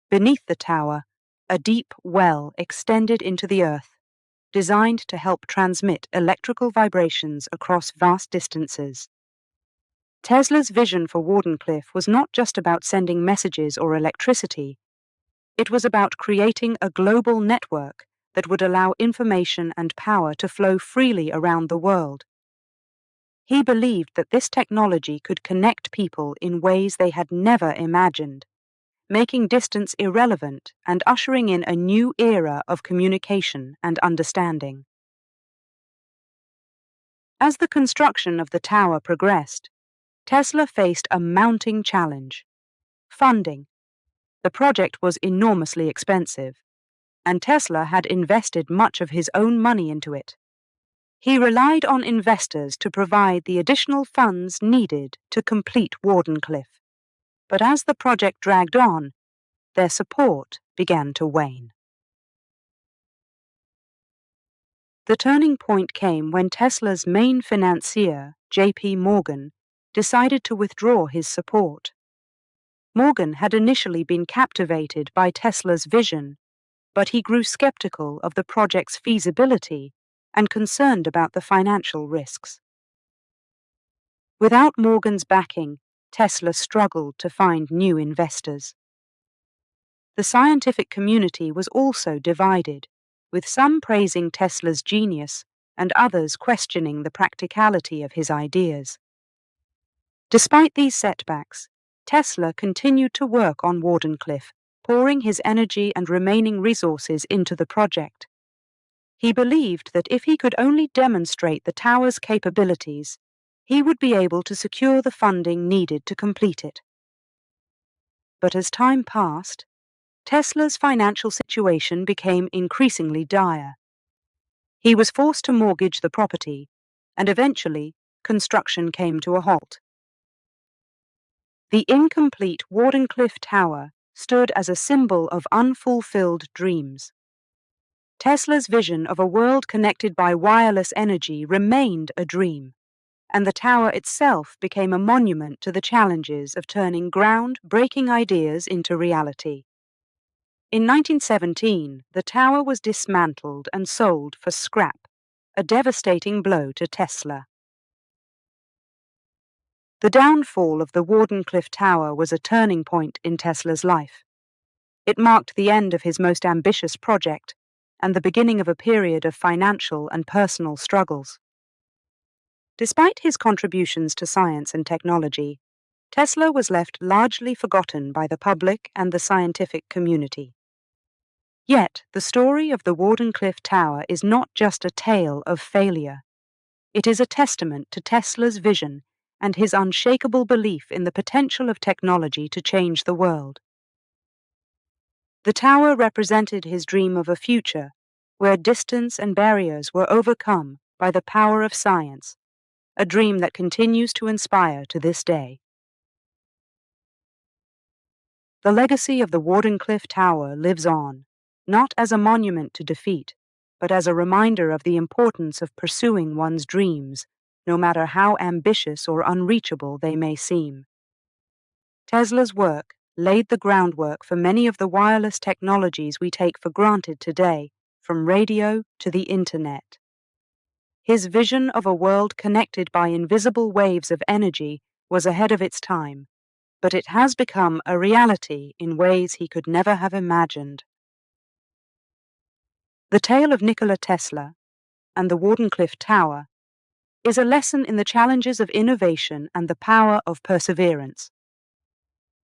Beneath the tower, a deep well extended into the earth, designed to help transmit electrical vibrations across vast distances. Tesla's vision for Wardenclyffe was not just about sending messages or electricity. It was about creating a global network that would allow information and power to flow freely around the world. He believed that this technology could connect people in ways they had never imagined, making distance irrelevant and ushering in a new era of communication and understanding. As the construction of the tower progressed, Tesla faced a mounting challenge: funding. The project was enormously expensive, and Tesla had invested much of his own money into it. He relied on investors to provide the additional funds needed to complete Wardenclyffe. But as the project dragged on, their support began to wane. The turning point came when Tesla's main financier, J.P. Morgan, decided to withdraw his support. Morgan had initially been captivated by Tesla's vision, but he grew skeptical of the project's feasibility and concerned about the financial risks. Without Morgan's backing, Tesla struggled to find new investors. The scientific community was also divided, with some praising Tesla's genius and others questioning the practicality of his ideas. Despite these setbacks, Tesla continued to work on Wardenclyffe, pouring his energy and remaining resources into the project. He believed that if he could only demonstrate the tower's capabilities, he would be able to secure the funding needed to complete it. But as time passed, Tesla's financial situation became increasingly dire. He was forced to mortgage the property, and eventually, construction came to a halt. The incomplete Wardenclyffe Tower stood as a symbol of unfulfilled dreams. Tesla's vision of a world connected by wireless energy remained a dream, and the tower itself became a monument to the challenges of turning ground-breaking ideas into reality. In 1917, the tower was dismantled and sold for scrap, a devastating blow to Tesla. The downfall of the Wardenclyffe Tower was a turning point in Tesla's life. It marked the end of his most ambitious project and the beginning of a period of financial and personal struggles. Despite his contributions to science and technology, Tesla was left largely forgotten by the public and the scientific community. Yet, the story of the Wardenclyffe Tower is not just a tale of failure. It is a testament to Tesla's vision and his unshakable belief in the potential of technology to change the world. The tower represented his dream of a future where distance and barriers were overcome by the power of science, a dream that continues to inspire to this day. The legacy of the Wardenclyffe Tower lives on, not as a monument to defeat, but as a reminder of the importance of pursuing one's dreams, no matter how ambitious or unreachable they may seem. Tesla's work laid the groundwork for many of the wireless technologies we take for granted today, from radio to the internet. His vision of a world connected by invisible waves of energy was ahead of its time, but it has become a reality in ways he could never have imagined. The tale of Nikola Tesla and the Wardenclyffe Tower is a lesson in the challenges of innovation and the power of perseverance.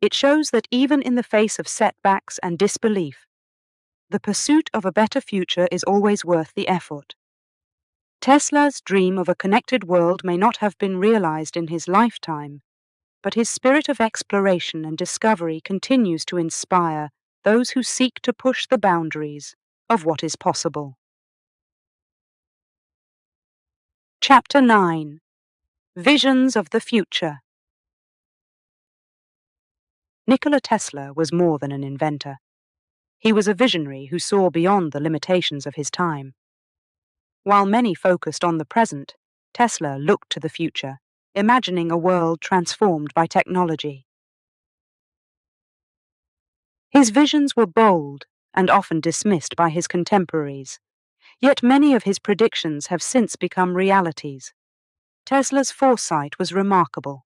It shows that even in the face of setbacks and disbelief, the pursuit of a better future is always worth the effort. Tesla's dream of a connected world may not have been realized in his lifetime, but his spirit of exploration and discovery continues to inspire those who seek to push the boundaries of what is possible. Chapter 9: Visions of the Future. Nikola Tesla was more than an inventor. He was a visionary who saw beyond the limitations of his time. While many focused on the present, Tesla looked to the future, imagining a world transformed by technology. His visions were bold and often dismissed by his contemporaries, yet many of his predictions have since become realities. Tesla's foresight was remarkable.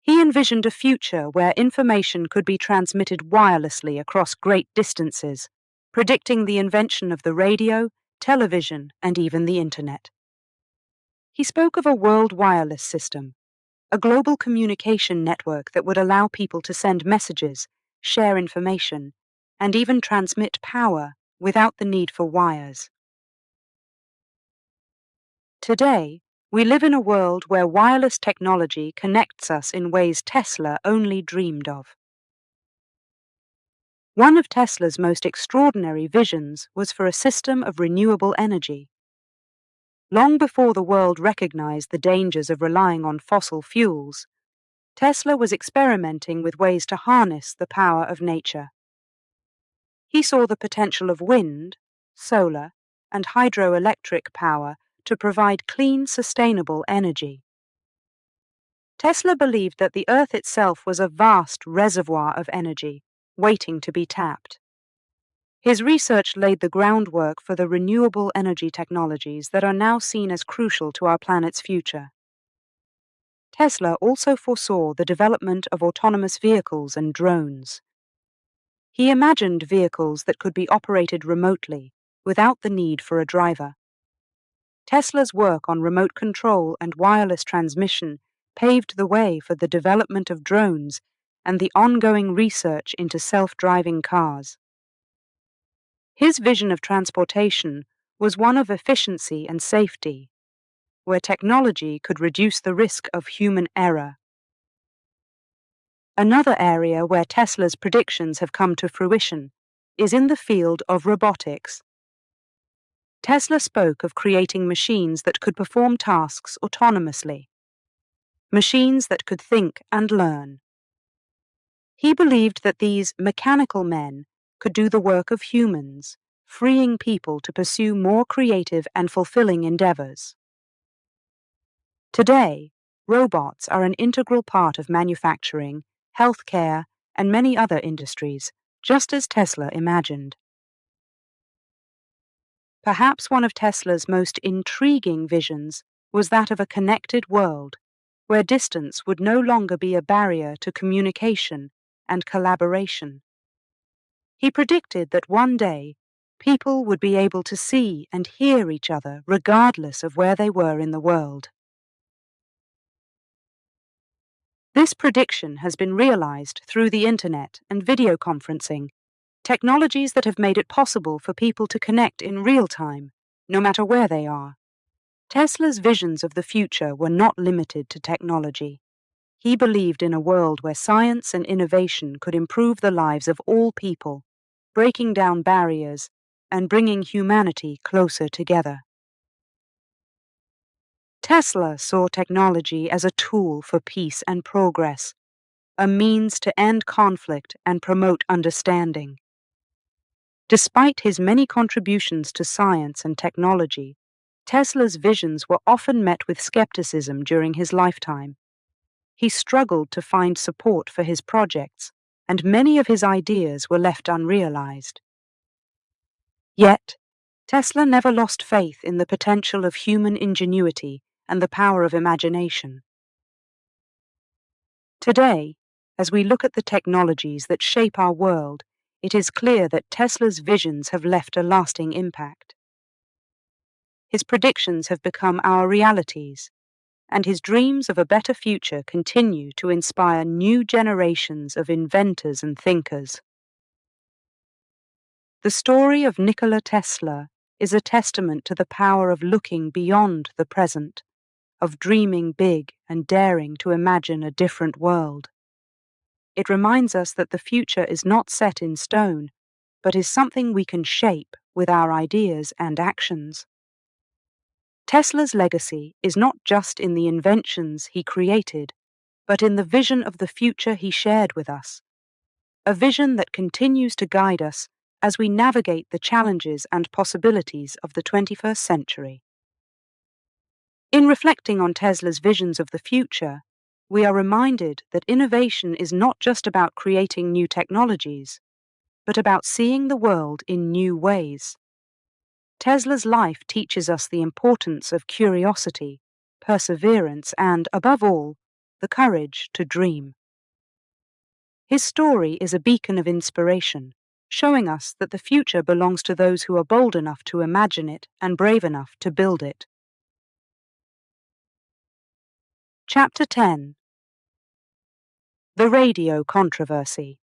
He envisioned a future where information could be transmitted wirelessly across great distances, predicting the invention of the radio, television, and even the internet. He spoke of a world wireless system, a global communication network that would allow people to send messages, share information, and even transmit power without the need for wires. Today, we live in a world where wireless technology connects us in ways Tesla only dreamed of. One of Tesla's most extraordinary visions was for a system of renewable energy. Long before the world recognized the dangers of relying on fossil fuels, Tesla was experimenting with ways to harness the power of nature. He saw the potential of wind, solar, and hydroelectric power to provide clean, sustainable energy. Tesla believed that the Earth itself was a vast reservoir of energy, waiting to be tapped. His research laid the groundwork for the renewable energy technologies that are now seen as crucial to our planet's future. Tesla also foresaw the development of autonomous vehicles and drones. He imagined vehicles that could be operated remotely, without the need for a driver. Tesla's work on remote control and wireless transmission paved the way for the development of drones and the ongoing research into self-driving cars. His vision of transportation was one of efficiency and safety, where technology could reduce the risk of human error. Another area where Tesla's predictions have come to fruition is in the field of robotics. Tesla spoke of creating machines that could perform tasks autonomously, machines that could think and learn. He believed that these mechanical men could do the work of humans, freeing people to pursue more creative and fulfilling endeavors. Today, robots are an integral part of manufacturing, healthcare, and many other industries, just as Tesla imagined. Perhaps one of Tesla's most intriguing visions was that of a connected world, where distance would no longer be a barrier to communication and collaboration. He predicted that one day, people would be able to see and hear each other regardless of where they were in the world. This prediction has been realized through the internet and video conferencing, technologies that have made it possible for people to connect in real time, no matter where they are. Tesla's visions of the future were not limited to technology. He believed in a world where science and innovation could improve the lives of all people, breaking down barriers and bringing humanity closer together. Tesla saw technology as a tool for peace and progress, a means to end conflict and promote understanding. Despite his many contributions to science and technology, Tesla's visions were often met with skepticism during his lifetime. He struggled to find support for his projects, and many of his ideas were left unrealized. Yet, Tesla never lost faith in the potential of human ingenuity and the power of imagination. Today, as we look at the technologies that shape our world, it is clear that Tesla's visions have left a lasting impact. His predictions have become our realities, and his dreams of a better future continue to inspire new generations of inventors and thinkers. The story of Nikola Tesla is a testament to the power of looking beyond the present, of dreaming big and daring to imagine a different world. It reminds us that the future is not set in stone, but is something we can shape with our ideas and actions. Tesla's legacy is not just in the inventions he created, but in the vision of the future he shared with us, a vision that continues to guide us as we navigate the challenges and possibilities of the 21st century. In reflecting on Tesla's visions of the future, we are reminded that innovation is not just about creating new technologies, but about seeing the world in new ways. Tesla's life teaches us the importance of curiosity, perseverance, and, above all, the courage to dream. His story is a beacon of inspiration, showing us that the future belongs to those who are bold enough to imagine it and brave enough to build it. Chapter 10. The Radio Controversy.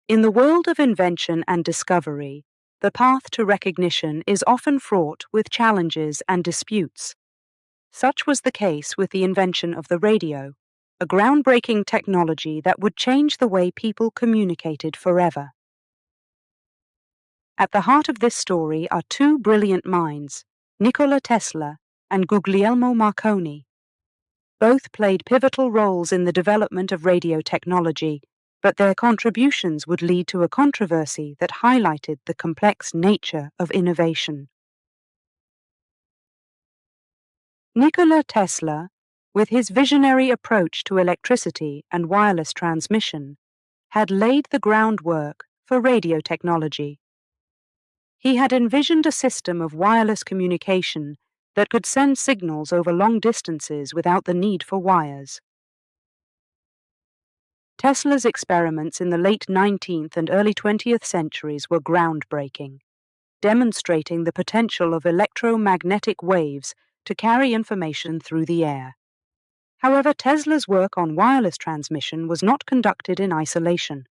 In the world of invention and discovery, the path to recognition is often fraught with challenges and disputes. Such was the case with the invention of the radio, a groundbreaking technology that would change the way people communicated forever. At the heart of this story are two brilliant minds, Nikola Tesla and Guglielmo Marconi. Both played pivotal roles in the development of radio technology, but their contributions would lead to a controversy that highlighted the complex nature of innovation. Nikola Tesla, with his visionary approach to electricity and wireless transmission, had laid the groundwork for radio technology. He had envisioned a system of wireless communication that could send signals over long distances without the need for wires. Tesla's experiments in the late 19th and early 20th centuries were groundbreaking, demonstrating the potential of electromagnetic waves to carry information through the air. However, Tesla's work on wireless transmission was not conducted in isolation.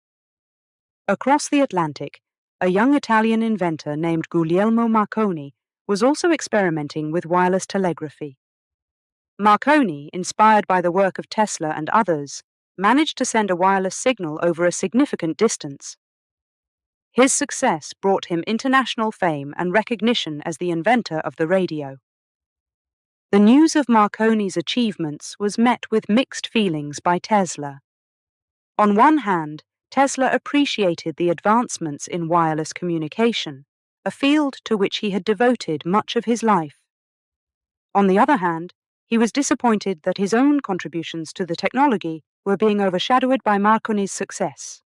Across the Atlantic, a young Italian inventor named Guglielmo Marconi was also experimenting with wireless telegraphy. Marconi, inspired by the work of Tesla and others, managed to send a wireless signal over a significant distance. His success brought him international fame and recognition as the inventor of the radio. The news of Marconi's achievements was met with mixed feelings by Tesla. On one hand, Tesla appreciated the advancements in wireless communication, a field to which he had devoted much of his life. On the other hand, he was disappointed that his own contributions to the technology were being overshadowed by Marconi's success.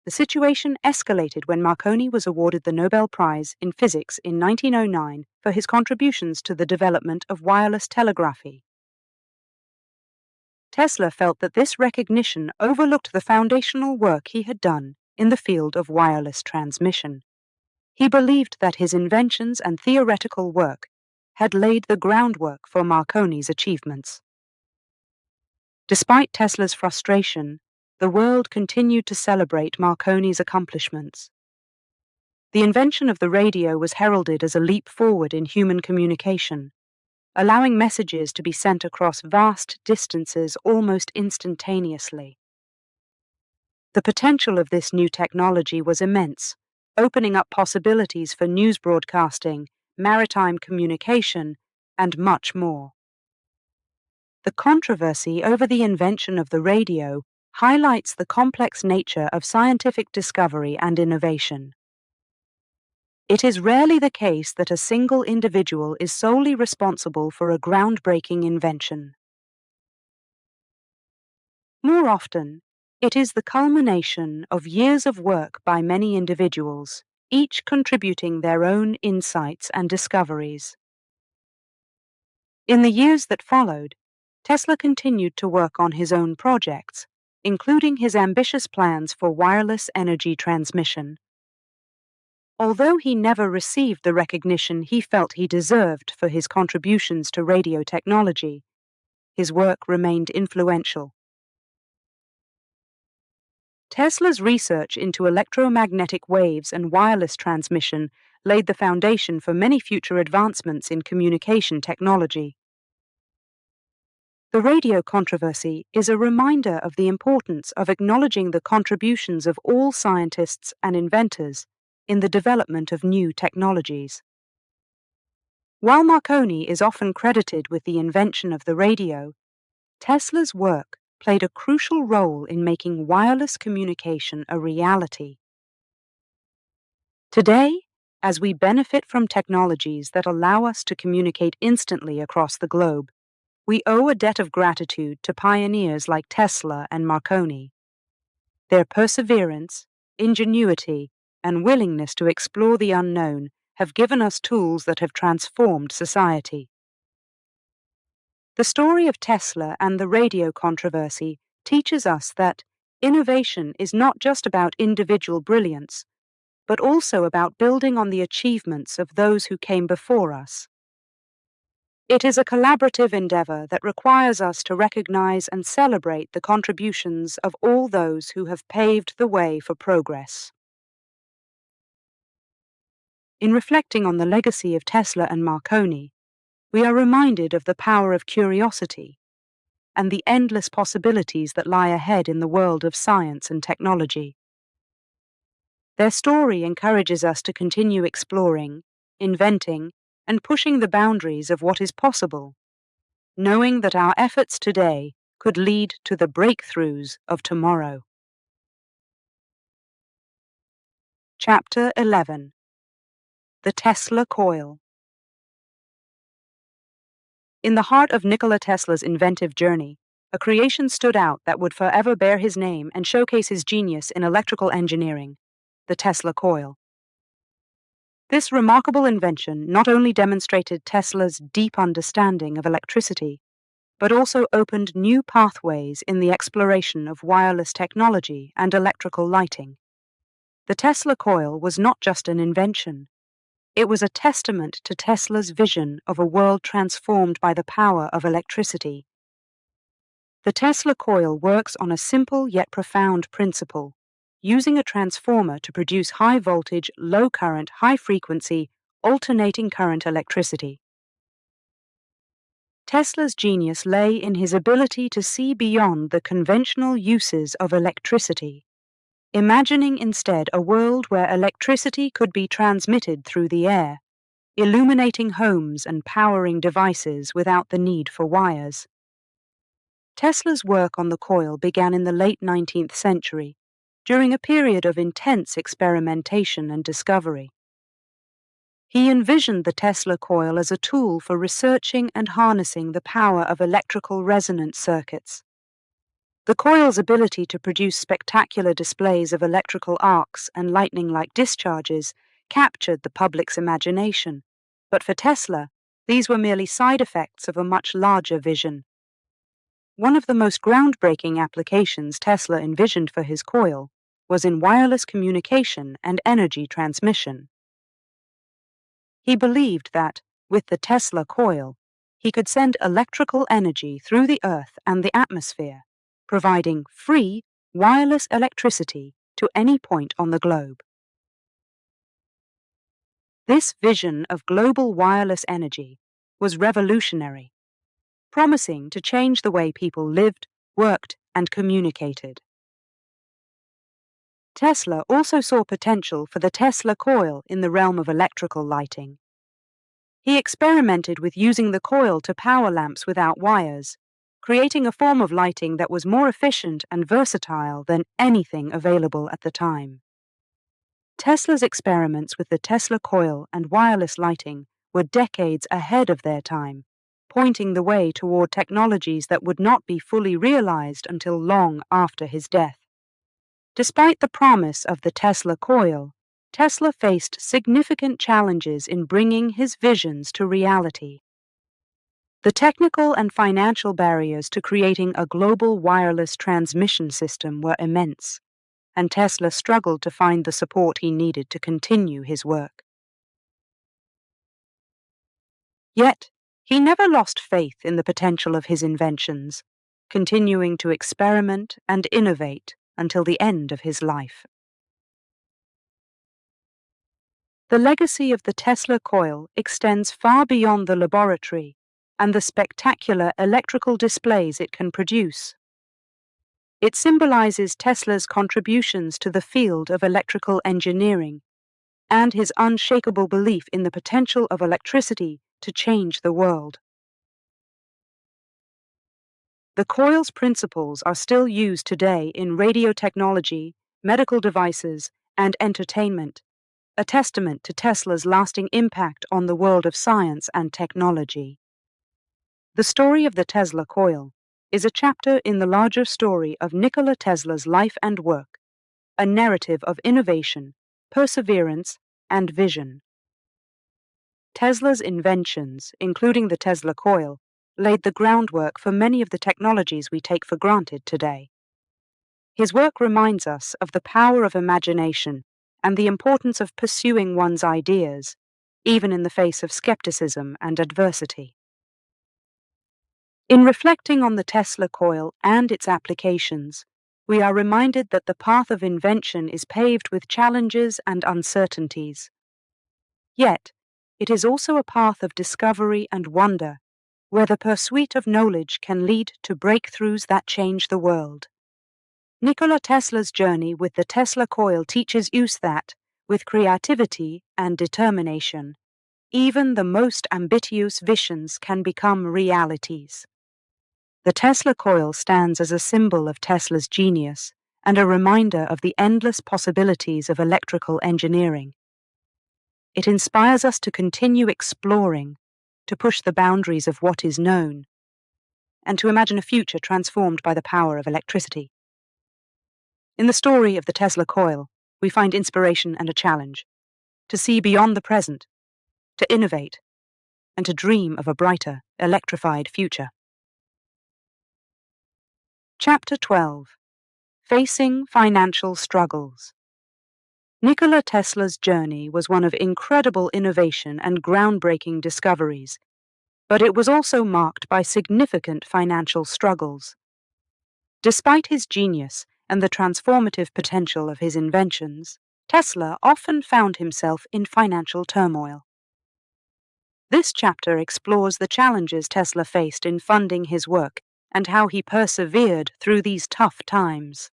The situation escalated when Marconi was awarded the Nobel Prize in Physics in 1909 for his contributions to the development of wireless telegraphy. Tesla felt that this recognition overlooked the foundational work he had done in the field of wireless transmission. He believed that his inventions and theoretical work had laid the groundwork for Marconi's achievements. Despite Tesla's frustration, the world continued to celebrate Marconi's accomplishments. The invention of the radio was heralded as a leap forward in human communication, allowing messages to be sent across vast distances almost instantaneously. The potential of this new technology was immense, opening up possibilities for news broadcasting, maritime communication, and much more. The controversy over the invention of the radio highlights the complex nature of scientific discovery and innovation. It is rarely the case that a single individual is solely responsible for a groundbreaking invention. More often, it is the culmination of years of work by many individuals, each contributing their own insights and discoveries. In the years that followed, Tesla continued to work on his own projects, including his ambitious plans for wireless energy transmission. Although he never received the recognition he felt he deserved for his contributions to radio technology, his work remained influential. Tesla's research into electromagnetic waves and wireless transmission laid the foundation for many future advancements in communication technology. The radio controversy is a reminder of the importance of acknowledging the contributions of all scientists and inventors in the development of new technologies. While Marconi is often credited with the invention of the radio, Tesla's work played a crucial role in making wireless communication a reality. Today, as we benefit from technologies that allow us to communicate instantly across the globe, we owe a debt of gratitude to pioneers like Tesla and Marconi. Their perseverance, ingenuity, and willingness to explore the unknown have given us tools that have transformed society. The story of Tesla and the radio controversy teaches us that, Innovation is not just about individual brilliance, but also about building on the achievements of those who came before us. It is a collaborative endeavor that requires us to recognize and celebrate the contributions of all those who have paved the way for progress. In reflecting on the legacy of Tesla and Marconi, we are reminded of the power of curiosity and the endless possibilities that lie ahead in the world of science and technology. Their story encourages us to continue exploring, inventing, and pushing the boundaries of what is possible, knowing that our efforts today could lead to the breakthroughs of tomorrow. Chapter 11. The Tesla Coil. In the heart of Nikola Tesla's inventive journey, a creation stood out that would forever bear his name and showcase his genius in electrical engineering: the Tesla coil. This remarkable invention not only demonstrated Tesla's deep understanding of electricity, but also opened new pathways in the exploration of wireless technology and electrical lighting. The Tesla coil was not just an invention. It was a testament to Tesla's vision of a world transformed by the power of electricity. The Tesla coil works on a simple yet profound principle, using a transformer to produce high-voltage, low-current, high-frequency, alternating current electricity. Tesla's genius lay in his ability to see beyond the conventional uses of electricity, imagining instead a world where electricity could be transmitted through the air, illuminating homes and powering devices without the need for wires. Tesla's work on the coil began in the late 19th century, during a period of intense experimentation and discovery. He envisioned the Tesla coil as a tool for researching and harnessing the power of electrical resonance circuits. The coil's ability to produce spectacular displays of electrical arcs and lightning-like discharges captured the public's imagination, but for Tesla, these were merely side effects of a much larger vision. One of the most groundbreaking applications Tesla envisioned for his coil was in wireless communication and energy transmission. He believed that, with the Tesla coil, he could send electrical energy through the Earth and the atmosphere, providing free, wireless electricity to any point on the globe. This vision of global wireless energy was revolutionary, promising to change the way people lived, worked, and communicated. Tesla also saw potential for the Tesla coil in the realm of electrical lighting. He experimented with using the coil to power lamps without wires, creating a form of lighting that was more efficient and versatile than anything available at the time. Tesla's experiments with the Tesla coil and wireless lighting were decades ahead of their time, pointing the way toward technologies that would not be fully realized until long after his death. Despite the promise of the Tesla coil, Tesla faced significant challenges in bringing his visions to reality. The technical and financial barriers to creating a global wireless transmission system were immense, and Tesla struggled to find the support he needed to continue his work. Yet, he never lost faith in the potential of his inventions, continuing to experiment and innovate until the end of his life. The legacy of the Tesla coil extends far beyond the laboratory and the spectacular electrical displays it can produce. It symbolizes Tesla's contributions to the field of electrical engineering and his unshakable belief in the potential of electricity to change the world. The coil's principles are still used today in radio technology, medical devices, and entertainment, a testament to Tesla's lasting impact on the world of science and technology. The story of the Tesla coil is a chapter in the larger story of Nikola Tesla's life and work, a narrative of innovation, perseverance, and vision. Tesla's inventions, including the Tesla coil, laid the groundwork for many of the technologies we take for granted today. His work reminds us of the power of imagination and the importance of pursuing one's ideas, even in the face of skepticism and adversity. In reflecting on the Tesla coil and its applications, we are reminded that the path of invention is paved with challenges and uncertainties. Yet, it is also a path of discovery and wonder, where the pursuit of knowledge can lead to breakthroughs that change the world. Nikola Tesla's journey with the Tesla coil teaches us that, with creativity and determination, even the most ambitious visions can become realities. The Tesla coil stands as a symbol of Tesla's genius and a reminder of the endless possibilities of electrical engineering. It inspires us to continue exploring, to push the boundaries of what is known, and to imagine a future transformed by the power of electricity. In the story of the Tesla coil, we find inspiration and a challenge to see beyond the present, to innovate, and to dream of a brighter, electrified future. Chapter 12. Facing Financial Struggles. Nikola Tesla's journey was one of incredible innovation and groundbreaking discoveries, but it was also marked by significant financial struggles. Despite his genius and the transformative potential of his inventions, Tesla often found himself in financial turmoil. This chapter explores the challenges Tesla faced in funding his work and how he persevered through these tough times.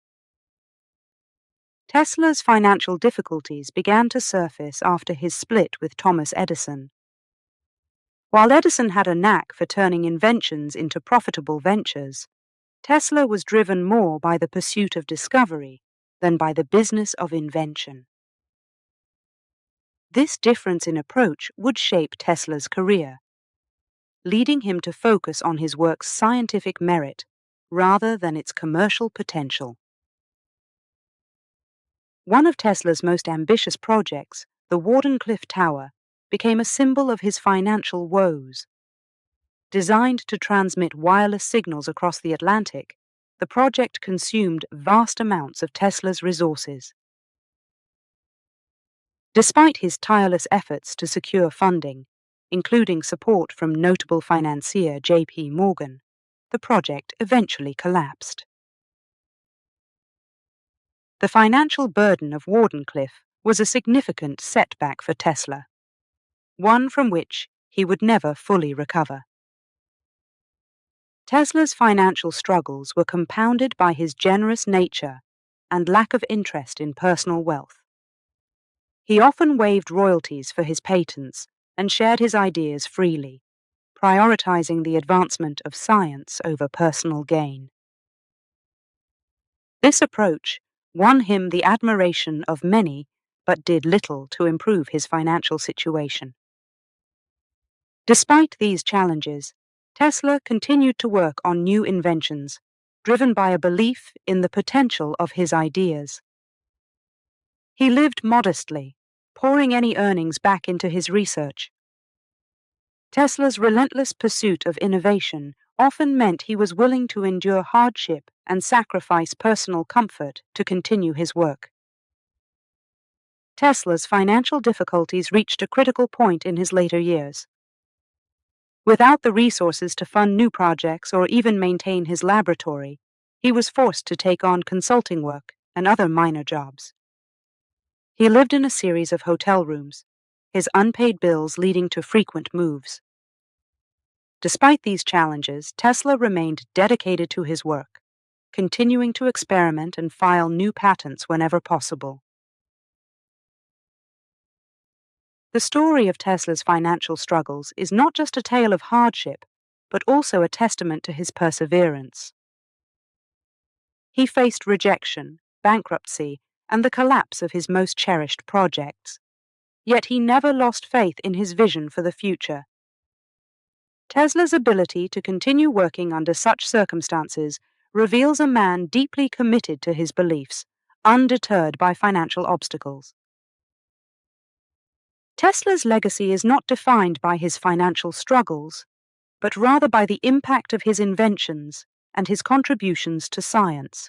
Tesla's financial difficulties began to surface after his split with Thomas Edison. While Edison had a knack for turning inventions into profitable ventures, Tesla was driven more by the pursuit of discovery than by the business of invention. This difference in approach would shape Tesla's career, leading him to focus on his work's scientific merit rather than its commercial potential. One of Tesla's most ambitious projects, the Wardenclyffe Tower, became a symbol of his financial woes. Designed to transmit wireless signals across the Atlantic, the project consumed vast amounts of Tesla's resources. Despite his tireless efforts to secure funding, including support from notable financier J.P. Morgan, the project eventually collapsed. The financial burden of Wardenclyffe was a significant setback for Tesla, one from which he would never fully recover. Tesla's financial struggles were compounded by his generous nature and lack of interest in personal wealth. He often waived royalties for his patents and shared his ideas freely, prioritizing the advancement of science over personal gain. This approach won him the admiration of many, but did little to improve his financial situation. Despite these challenges, Tesla continued to work on new inventions, driven by a belief in the potential of his ideas. He lived modestly, pouring any earnings back into his research. Tesla's relentless pursuit of innovation often meant he was willing to endure hardship and sacrifice personal comfort to continue his work. Tesla's financial difficulties reached a critical point in his later years. Without the resources to fund new projects or even maintain his laboratory, he was forced to take on consulting work and other minor jobs. He lived in a series of hotel rooms, his unpaid bills leading to frequent moves. Despite these challenges, Tesla remained dedicated to his work, continuing to experiment and file new patents whenever possible. The story of Tesla's financial struggles is not just a tale of hardship, but also a testament to his perseverance. He faced rejection, bankruptcy, and the collapse of his most cherished projects. Yet he never lost faith in his vision for the future. Tesla's ability to continue working under such circumstances reveals a man deeply committed to his beliefs, undeterred by financial obstacles. Tesla's legacy is not defined by his financial struggles, but rather by the impact of his inventions and his contributions to science.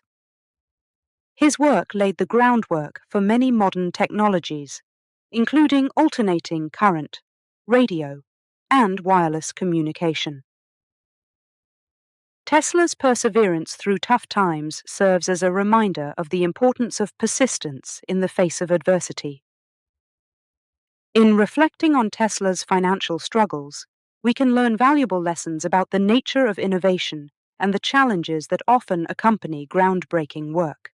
His work laid the groundwork for many modern technologies, including alternating current, radio, and wireless communication. Tesla's perseverance through tough times serves as a reminder of the importance of persistence in the face of adversity. In reflecting on Tesla's financial struggles, we can learn valuable lessons about the nature of innovation and the challenges that often accompany groundbreaking work.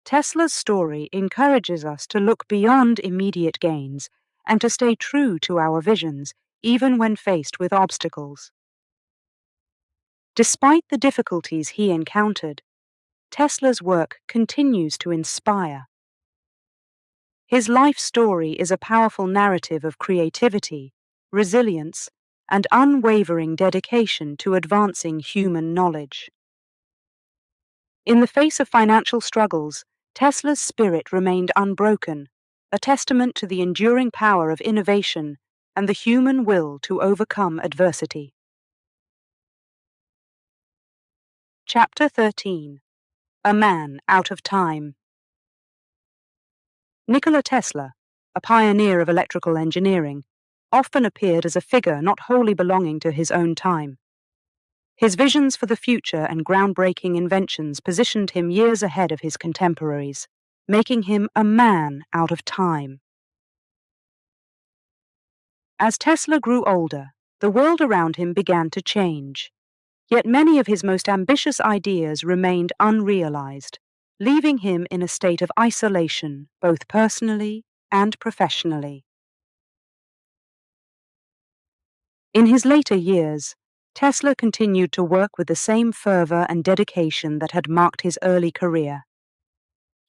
Tesla's story encourages us to look beyond immediate gains and to stay true to our visions, even when faced with obstacles. Despite the difficulties he encountered, Tesla's work continues to inspire. His life story is a powerful narrative of creativity, resilience, and unwavering dedication to advancing human knowledge. In the face of financial struggles, Tesla's spirit remained unbroken, a testament to the enduring power of innovation and the human will to overcome adversity. Chapter 13. A Man Out of Time. Nikola Tesla, a pioneer of electrical engineering, often appeared as a figure not wholly belonging to his own time. His visions for the future and groundbreaking inventions positioned him years ahead of his contemporaries, making him a man out of time. As Tesla grew older, the world around him began to change. Yet many of his most ambitious ideas remained unrealized, leaving him in a state of isolation, both personally and professionally. In his later years, Tesla continued to work with the same fervor and dedication that had marked his early career.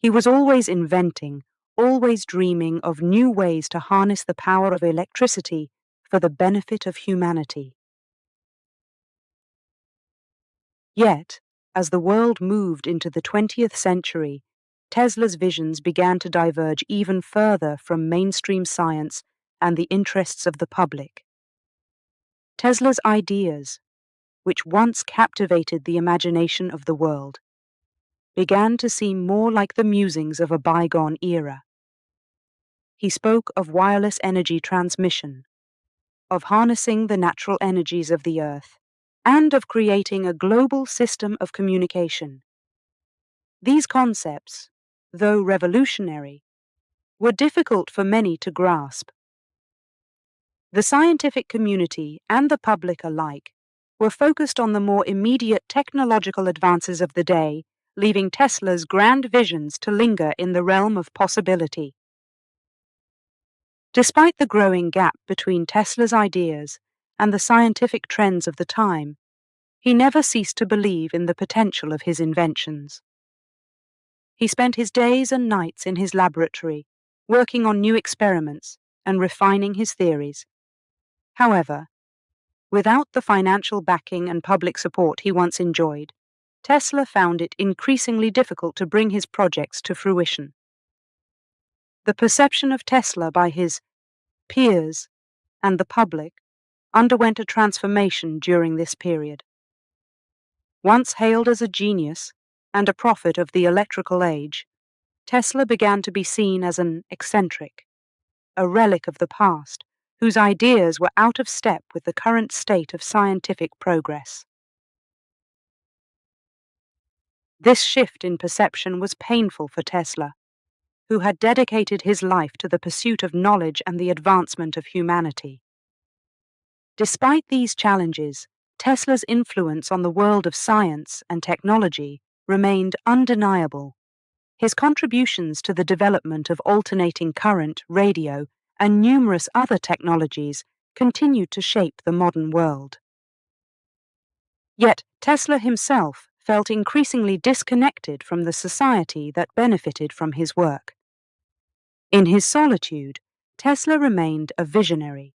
He was always inventing, always dreaming of new ways to harness the power of electricity for the benefit of humanity. Yet, as the world moved into the 20th century, Tesla's visions began to diverge even further from mainstream science and the interests of the public. Tesla's ideas, which once captivated the imagination of the world, began to seem more like the musings of a bygone era. He spoke of wireless energy transmission, of harnessing the natural energies of the earth, and of creating a global system of communication. These concepts, though revolutionary, were difficult for many to grasp. The scientific community and the public alike were focused on the more immediate technological advances of the day, leaving Tesla's grand visions to linger in the realm of possibility. Despite the growing gap between Tesla's ideas and the scientific trends of the time, he never ceased to believe in the potential of his inventions. He spent his days and nights in his laboratory, working on new experiments and refining his theories. However, without the financial backing and public support he once enjoyed, Tesla found it increasingly difficult to bring his projects to fruition. The perception of Tesla by his peers and the public underwent a transformation during this period. Once hailed as a genius and a prophet of the electrical age, Tesla began to be seen as an eccentric, a relic of the past, whose ideas were out of step with the current state of scientific progress. This shift in perception was painful for Tesla, who had dedicated his life to the pursuit of knowledge and the advancement of humanity. Despite these challenges, Tesla's influence on the world of science and technology remained undeniable. His contributions to the development of alternating current, radio, and numerous other technologies continued to shape the modern world. Yet Tesla himself felt increasingly disconnected from the society that benefited from his work. In his solitude, Tesla remained a visionary.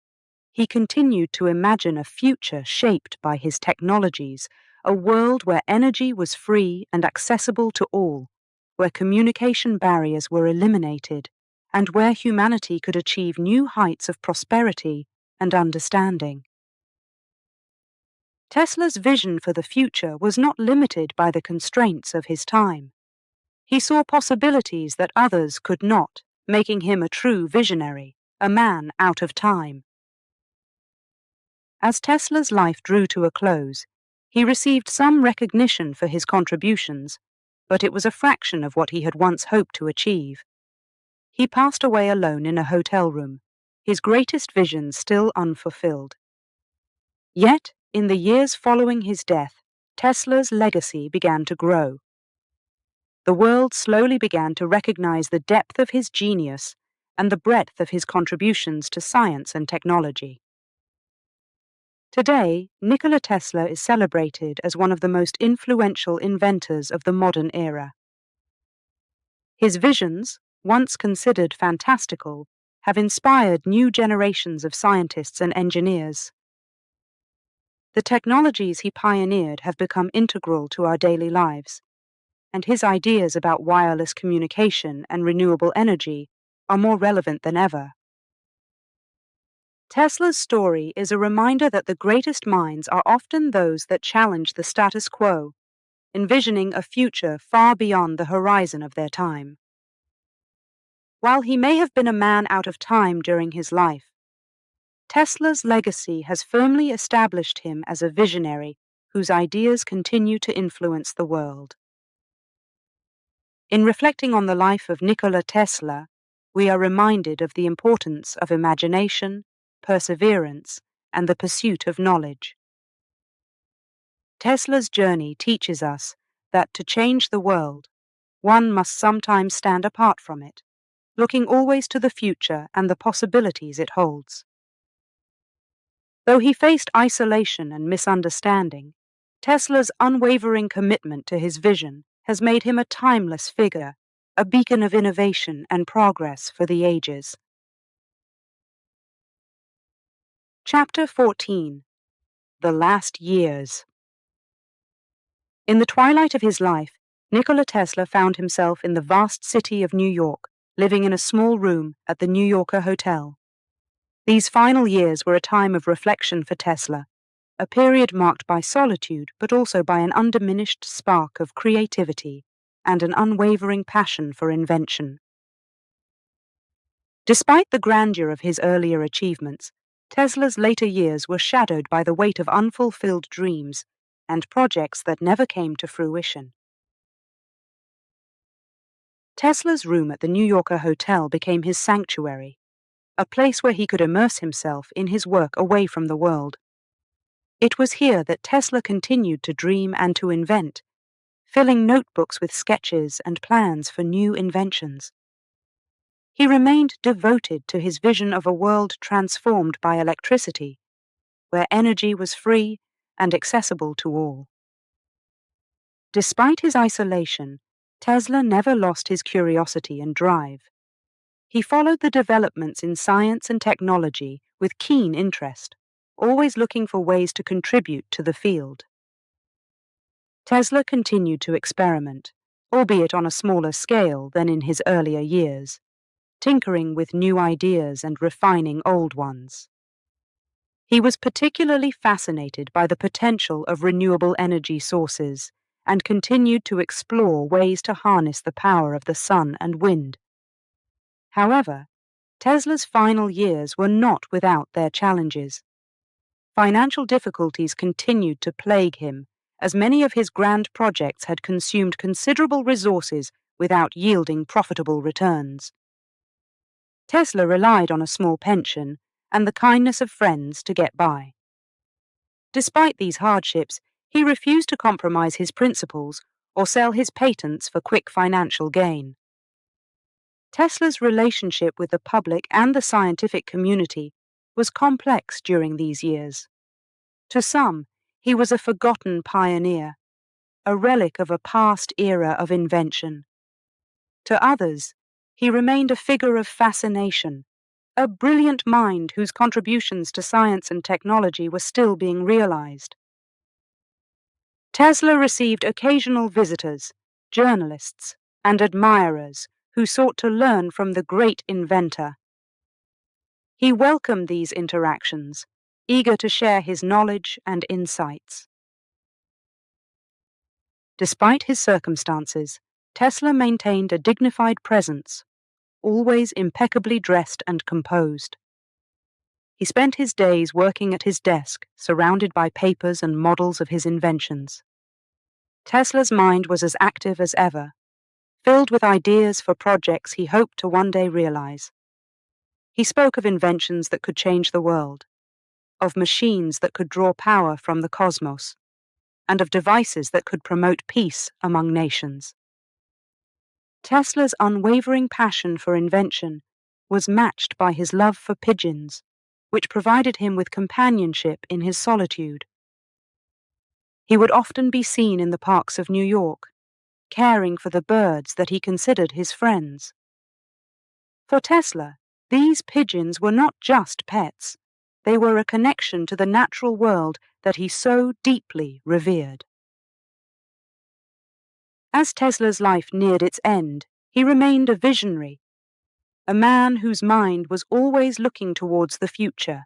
He continued to imagine a future shaped by his technologies, a world where energy was free and accessible to all, where communication barriers were eliminated, and where humanity could achieve new heights of prosperity and understanding. Tesla's vision for the future was not limited by the constraints of his time. He saw possibilities that others could not, making him a true visionary, a man out of time. As Tesla's life drew to a close, he received some recognition for his contributions, but it was a fraction of what he had once hoped to achieve. He passed away alone in a hotel room, his greatest visions still unfulfilled. Yet, in the years following his death, Tesla's legacy began to grow. The world slowly began to recognize the depth of his genius and the breadth of his contributions to science and technology. Today, Nikola Tesla is celebrated as one of the most influential inventors of the modern era. His visions, once considered fantastical, have inspired new generations of scientists and engineers. The technologies he pioneered have become integral to our daily lives, and his ideas about wireless communication and renewable energy are more relevant than ever. Tesla's story is a reminder that the greatest minds are often those that challenge the status quo, envisioning a future far beyond the horizon of their time. While he may have been a man out of time during his life, Tesla's legacy has firmly established him as a visionary whose ideas continue to influence the world. In reflecting on the life of Nikola Tesla, we are reminded of the importance of imagination, perseverance, and the pursuit of knowledge. Tesla's journey teaches us that to change the world, one must sometimes stand apart from it, looking always to the future and the possibilities it holds. Though he faced isolation and misunderstanding, Tesla's unwavering commitment to his vision has made him a timeless figure, a beacon of innovation and progress for the ages. Chapter 14: The Last Years. In the twilight of his life, Nikola Tesla found himself in the vast city of New York, living in a small room at the New Yorker Hotel. These final years were a time of reflection for Tesla, a period marked by solitude but also by an undiminished spark of creativity and an unwavering passion for invention. Despite the grandeur of his earlier achievements, Tesla's later years were shadowed by the weight of unfulfilled dreams and projects that never came to fruition. Tesla's room at the New Yorker Hotel became his sanctuary, a place where he could immerse himself in his work away from the world. It was here that Tesla continued to dream and to invent, filling notebooks with sketches and plans for new inventions. He remained devoted to his vision of a world transformed by electricity, where energy was free and accessible to all. Despite his isolation, Tesla never lost his curiosity and drive. He followed the developments in science and technology with keen interest, always looking for ways to contribute to the field. Tesla continued to experiment, albeit on a smaller scale than in his earlier years, tinkering with new ideas and refining old ones. He was particularly fascinated by the potential of renewable energy sources and continued to explore ways to harness the power of the sun and wind. However, Tesla's final years were not without their challenges. Financial difficulties continued to plague him, as many of his grand projects had consumed considerable resources without yielding profitable returns. Tesla relied on a small pension and the kindness of friends to get by. Despite these hardships, he refused to compromise his principles or sell his patents for quick financial gain. Tesla's relationship with the public and the scientific community was complex during these years. To some, he was a forgotten pioneer, a relic of a past era of invention. To others, he remained a figure of fascination, a brilliant mind whose contributions to science and technology were still being realized. Tesla received occasional visitors, journalists, and admirers who sought to learn from the great inventor. He welcomed these interactions, eager to share his knowledge and insights. Despite his circumstances, Tesla maintained a dignified presence, always impeccably dressed and composed. He spent his days working at his desk, surrounded by papers and models of his inventions. Tesla's mind was as active as ever, filled with ideas for projects he hoped to one day realize. He spoke of inventions that could change the world, of machines that could draw power from the cosmos, and of devices that could promote peace among nations. Tesla's unwavering passion for invention was matched by his love for pigeons, which provided him with companionship in his solitude. He would often be seen in the parks of New York, caring for the birds that he considered his friends. For Tesla, these pigeons were not just pets, they were a connection to the natural world that he so deeply revered. As Tesla's life neared its end, he remained a visionary, a man whose mind was always looking towards the future.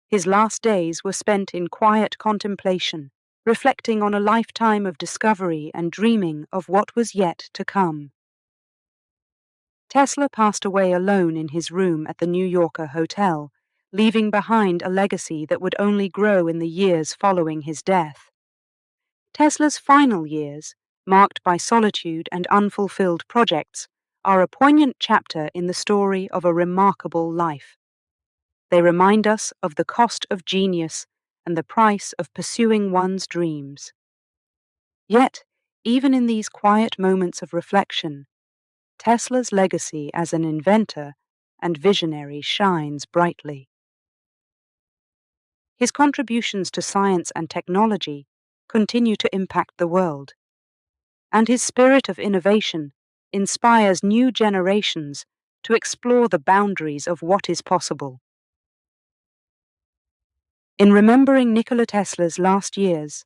His last days were spent in quiet contemplation, reflecting on a lifetime of discovery and dreaming of what was yet to come. Tesla passed away alone in his room at the New Yorker hotel, leaving behind a legacy that would only grow in the years following his death. Tesla's final years, marked by solitude and unfulfilled projects, are a poignant chapter in the story of a remarkable life. They remind us of the cost of genius and the price of pursuing one's dreams. Yet, even in these quiet moments of reflection, Tesla's legacy as an inventor and visionary shines brightly. His contributions to science and technology continue to impact the world, and his spirit of innovation inspires new generations to explore the boundaries of what is possible. In remembering Nikola Tesla's last years,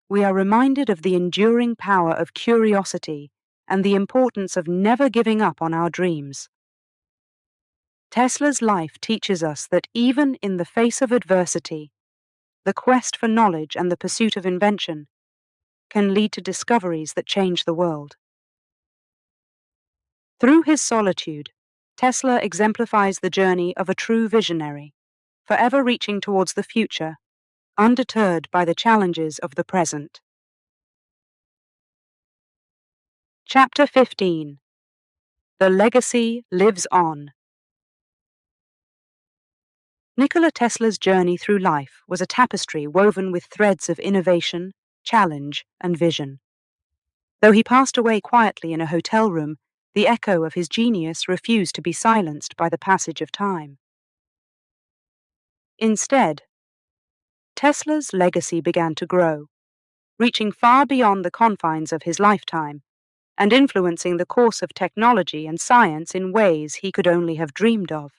we are reminded of the enduring power of curiosity and the importance of never giving up on our dreams. Tesla's life teaches us that even in the face of adversity, the quest for knowledge and the pursuit of invention can lead to discoveries that change the world. Through his solitude, Tesla exemplifies the journey of a true visionary, forever reaching towards the future, undeterred by the challenges of the present. Chapter 15. The Legacy Lives On. Nikola Tesla's journey through life was a tapestry woven with threads of innovation, challenge, and vision. Though he passed away quietly in a hotel room, the echo of his genius refused to be silenced by the passage of time. Instead, Tesla's legacy began to grow, reaching far beyond the confines of his lifetime and influencing the course of technology and science in ways he could only have dreamed of.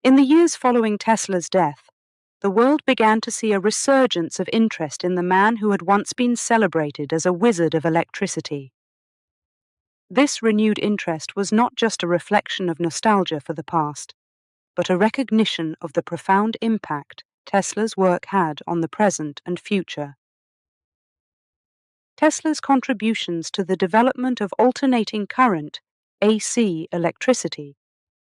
In the years following Tesla's death, the world began to see a resurgence of interest in the man who had once been celebrated as a wizard of electricity. This renewed interest was not just a reflection of nostalgia for the past, but a recognition of the profound impact Tesla's work had on the present and future. Tesla's contributions to the development of alternating current, AC electricity,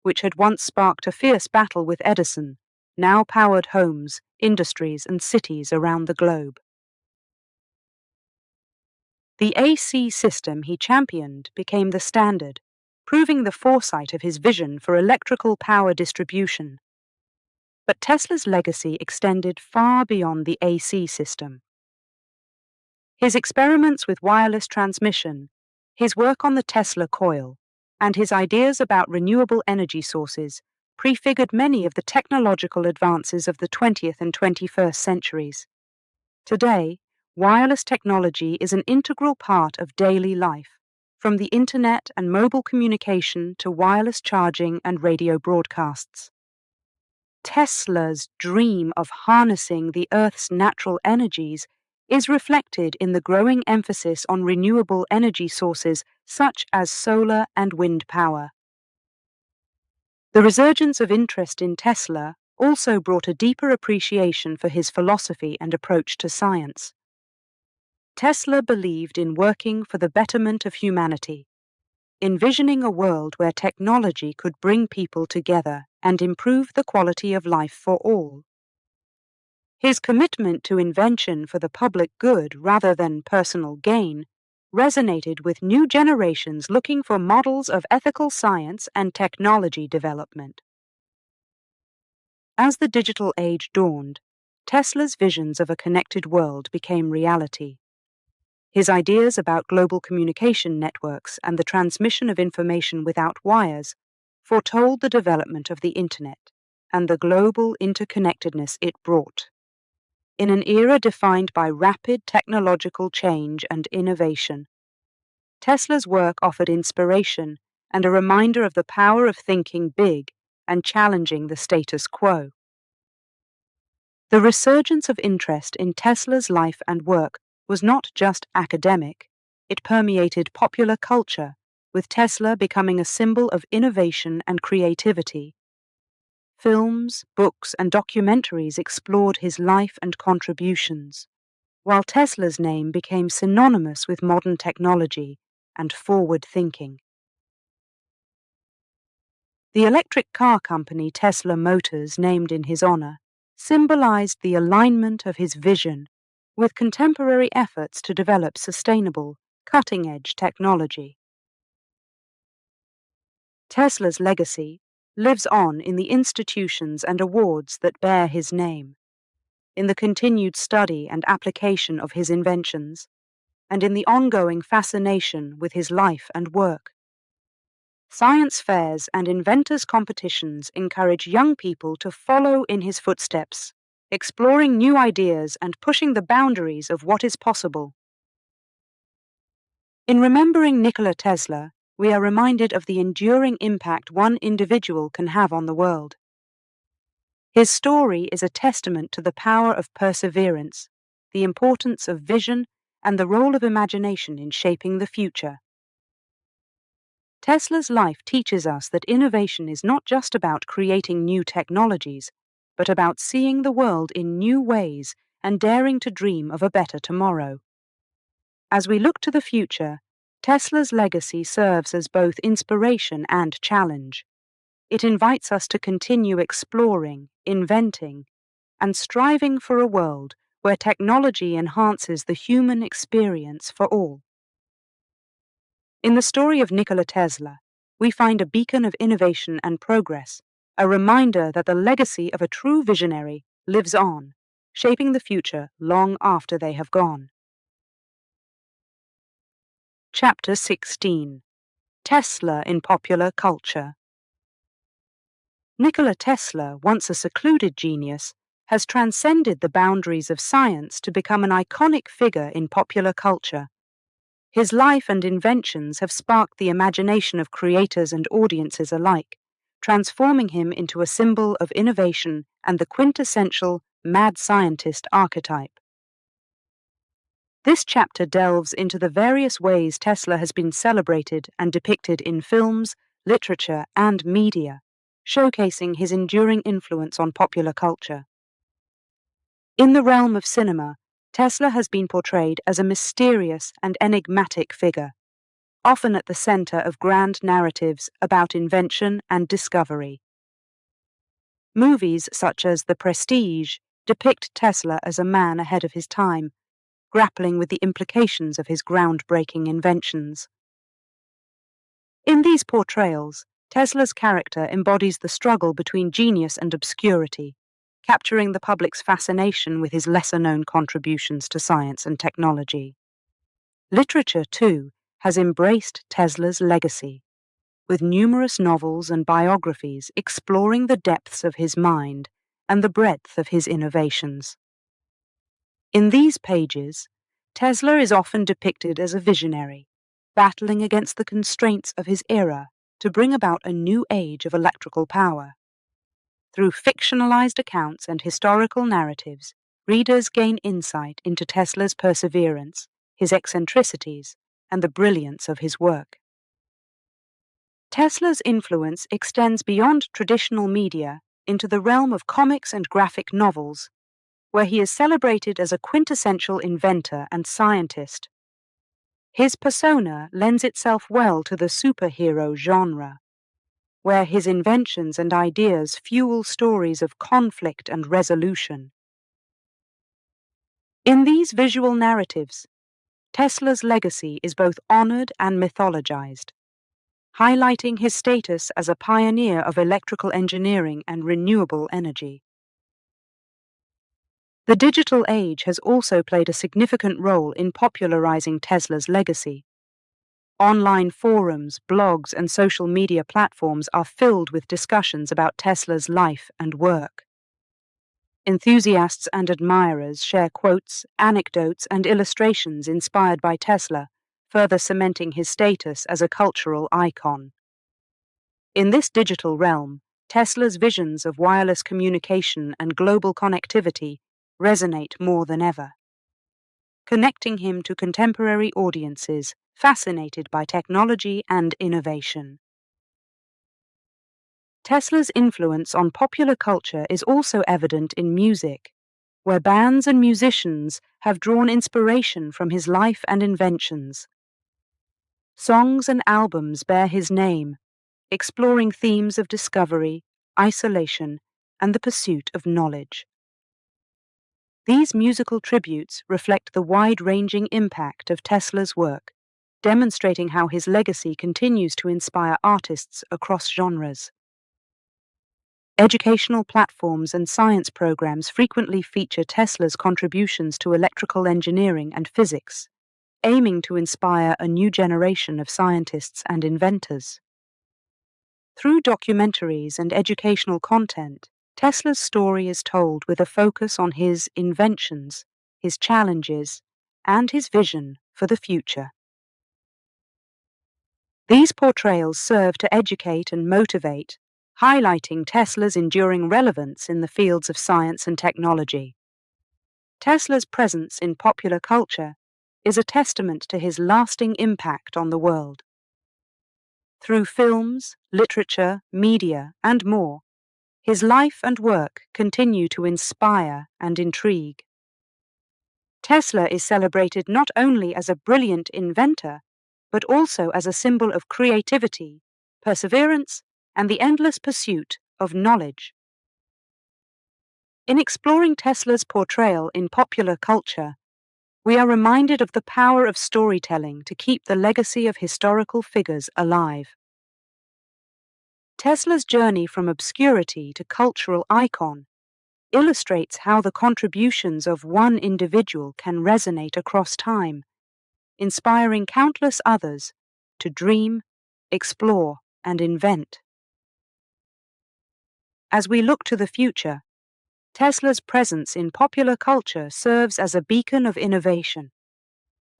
which had once sparked a fierce battle with Edison, now powered homes, industries, and cities around the globe. The AC system he championed became the standard, proving the foresight of his vision for electrical power distribution. But Tesla's legacy extended far beyond the AC system. His experiments with wireless transmission, his work on the Tesla coil, and his ideas about renewable energy sources prefigured many of the technological advances of the 20th and 21st centuries. Today, wireless technology is an integral part of daily life, from the internet and mobile communication to wireless charging and radio broadcasts. Tesla's dream of harnessing the Earth's natural energies is reflected in the growing emphasis on renewable energy sources such as solar and wind power. The resurgence of interest in Tesla also brought a deeper appreciation for his philosophy and approach to science. Tesla believed in working for the betterment of humanity, envisioning a world where technology could bring people together and improve the quality of life for all. His commitment to invention for the public good rather than personal gain resonated with new generations looking for models of ethical science and technology development. As the digital age dawned, Tesla's visions of a connected world became reality. His ideas about global communication networks and the transmission of information without wires foretold the development of the Internet and the global interconnectedness it brought. In an era defined by rapid technological change and innovation, Tesla's work offered inspiration and a reminder of the power of thinking big and challenging the status quo. The resurgence of interest in Tesla's life and work was not just academic, it permeated popular culture, with Tesla becoming a symbol of innovation and creativity. Films, books, and documentaries explored his life and contributions, while Tesla's name became synonymous with modern technology and forward thinking. The electric car company Tesla Motors, named in his honor, symbolized the alignment of his vision with contemporary efforts to develop sustainable, cutting-edge technology. Tesla's legacy lives on in the institutions and awards that bear his name, in the continued study and application of his inventions, and in the ongoing fascination with his life and work. Science fairs and inventors' competitions encourage young people to follow in his footsteps, exploring new ideas and pushing the boundaries of what is possible. In remembering Nikola Tesla, we are reminded of the enduring impact one individual can have on the world. His story is a testament to the power of perseverance, the importance of vision, and the role of imagination in shaping the future. Tesla's life teaches us that innovation is not just about creating new technologies, but about seeing the world in new ways and daring to dream of a better tomorrow. As we look to the future, Tesla's legacy serves as both inspiration and challenge. It invites us to continue exploring, inventing, and striving for a world where technology enhances the human experience for all. In the story of Nikola Tesla, we find a beacon of innovation and progress, a reminder that the legacy of a true visionary lives on, shaping the future long after they have gone. Chapter 16. Tesla in Popular Culture. Nikola Tesla, once a secluded genius, has transcended the boundaries of science to become an iconic figure in popular culture. His life and inventions have sparked the imagination of creators and audiences alike, transforming him into a symbol of innovation and the quintessential mad scientist archetype. This chapter delves into the various ways Tesla has been celebrated and depicted in films, literature, and media, showcasing his enduring influence on popular culture. In the realm of cinema, Tesla has been portrayed as a mysterious and enigmatic figure, often at the center of grand narratives about invention and discovery. Movies such as The Prestige depict Tesla as a man ahead of his time, grappling with the implications of his groundbreaking inventions. In these portrayals, Tesla's character embodies the struggle between genius and obscurity, capturing the public's fascination with his lesser-known contributions to science and technology. Literature, too, has embraced Tesla's legacy, with numerous novels and biographies exploring the depths of his mind and the breadth of his innovations. In these pages, Tesla is often depicted as a visionary, battling against the constraints of his era to bring about a new age of electrical power. Through fictionalized accounts and historical narratives, readers gain insight into Tesla's perseverance, his eccentricities, and the brilliance of his work. Tesla's influence extends beyond traditional media into the realm of comics and graphic novels. where he is celebrated as a quintessential inventor and scientist. His persona lends itself well to the superhero genre, where his inventions and ideas fuel stories of conflict and resolution. In these visual narratives, Tesla's legacy is both honored and mythologized, highlighting his status as a pioneer of electrical engineering and renewable energy. The digital age has also played a significant role in popularizing Tesla's legacy. Online forums, blogs, and social media platforms are filled with discussions about Tesla's life and work. Enthusiasts and admirers share quotes, anecdotes, and illustrations inspired by Tesla, further cementing his status as a cultural icon. In this digital realm, Tesla's visions of wireless communication and global connectivity resonate more than ever, connecting him to contemporary audiences fascinated by technology and innovation. Tesla's influence on popular culture is also evident in music, where bands and musicians have drawn inspiration from his life and inventions. Songs and albums bear his name, exploring themes of discovery, isolation, and the pursuit of knowledge. These musical tributes reflect the wide-ranging impact of Tesla's work, demonstrating how his legacy continues to inspire artists across genres. Educational platforms and science programs frequently feature Tesla's contributions to electrical engineering and physics, aiming to inspire a new generation of scientists and inventors. Through documentaries and educational content, Tesla's story is told with a focus on his inventions, his challenges, and his vision for the future. These portrayals serve to educate and motivate, highlighting Tesla's enduring relevance in the fields of science and technology. Tesla's presence in popular culture is a testament to his lasting impact on the world. Through films, literature, media, and more, his life and work continue to inspire and intrigue. Tesla is celebrated not only as a brilliant inventor, but also as a symbol of creativity, perseverance, and the endless pursuit of knowledge. In exploring Tesla's portrayal in popular culture, we are reminded of the power of storytelling to keep the legacy of historical figures alive. Tesla's journey from obscurity to cultural icon illustrates how the contributions of one individual can resonate across time, inspiring countless others to dream, explore, and invent. As we look to the future, Tesla's presence in popular culture serves as a beacon of innovation,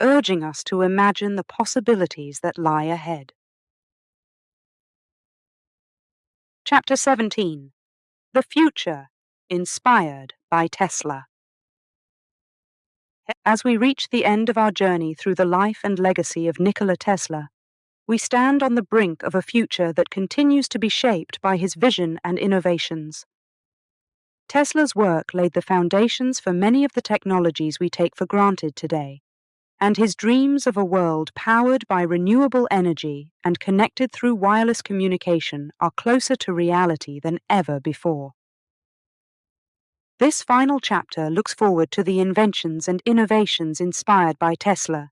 urging us to imagine the possibilities that lie ahead. Chapter 17. The Future, Inspired by Tesla. As we reach the end of our journey through the life and legacy of Nikola Tesla, we stand on the brink of a future that continues to be shaped by his vision and innovations. Tesla's work laid the foundations for many of the technologies we take for granted today, and his dreams of a world powered by renewable energy and connected through wireless communication are closer to reality than ever before. This final chapter looks forward to the inventions and innovations inspired by Tesla,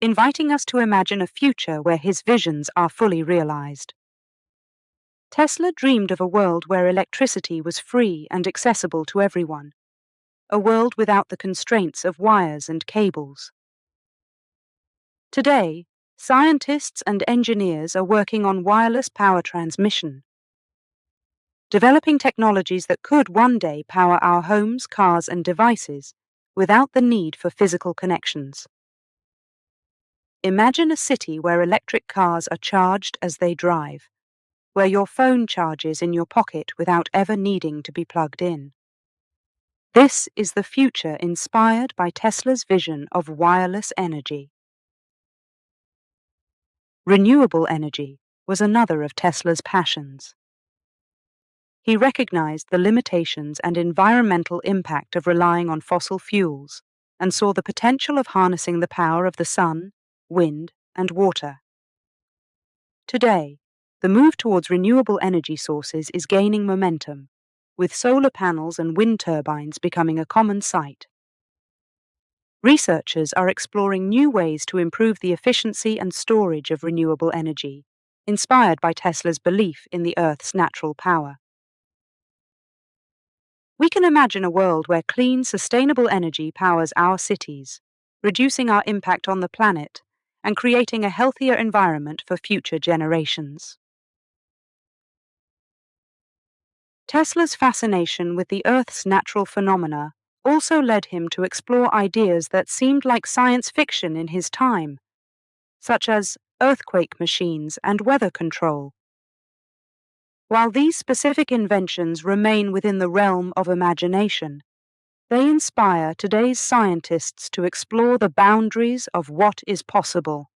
inviting us to imagine a future where his visions are fully realized. Tesla dreamed of a world where electricity was free and accessible to everyone, a world without the constraints of wires and cables. Today, scientists and engineers are working on wireless power transmission, developing technologies that could one day power our homes, cars, and devices without the need for physical connections. Imagine a city where electric cars are charged as they drive, where your phone charges in your pocket without ever needing to be plugged in. This is the future inspired by Tesla's vision of wireless energy. Renewable energy was another of Tesla's passions. He recognized the limitations and environmental impact of relying on fossil fuels and saw the potential of harnessing the power of the sun, wind, and water. Today, the move towards renewable energy sources is gaining momentum, with solar panels and wind turbines becoming a common sight. Researchers are exploring new ways to improve the efficiency and storage of renewable energy, inspired by Tesla's belief in the Earth's natural power. We can imagine a world where clean, sustainable energy powers our cities, reducing our impact on the planet and creating a healthier environment for future generations. Tesla's fascination with the Earth's natural phenomena also led him to explore ideas that seemed like science fiction in his time, such as earthquake machines and weather control. While these specific inventions remain within the realm of imagination, they inspire today's scientists to explore the boundaries of what is possible.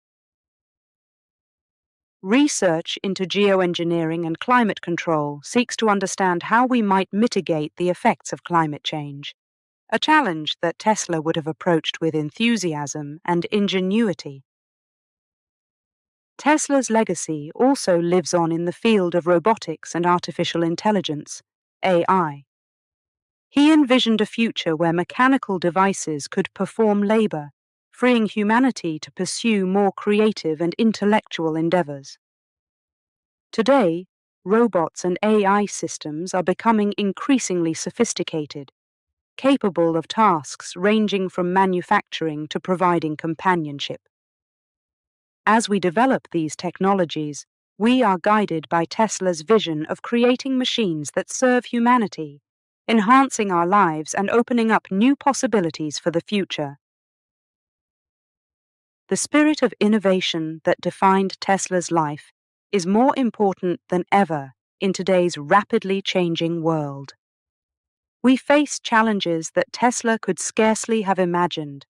Research into geoengineering and climate control seeks to understand how we might mitigate the effects of climate change, a challenge that Tesla would have approached with enthusiasm and ingenuity. Tesla's legacy also lives on in the field of robotics and artificial intelligence, AI. He envisioned a future where mechanical devices could perform labor, freeing humanity to pursue more creative and intellectual endeavors. Today, robots and AI systems are becoming increasingly sophisticated, capable of tasks ranging from manufacturing to providing companionship. As we develop these technologies, we are guided by Tesla's vision of creating machines that serve humanity, enhancing our lives and opening up new possibilities for the future. The spirit of innovation that defined Tesla's life is more important than ever in today's rapidly changing world. We face challenges that Tesla could scarcely have imagined,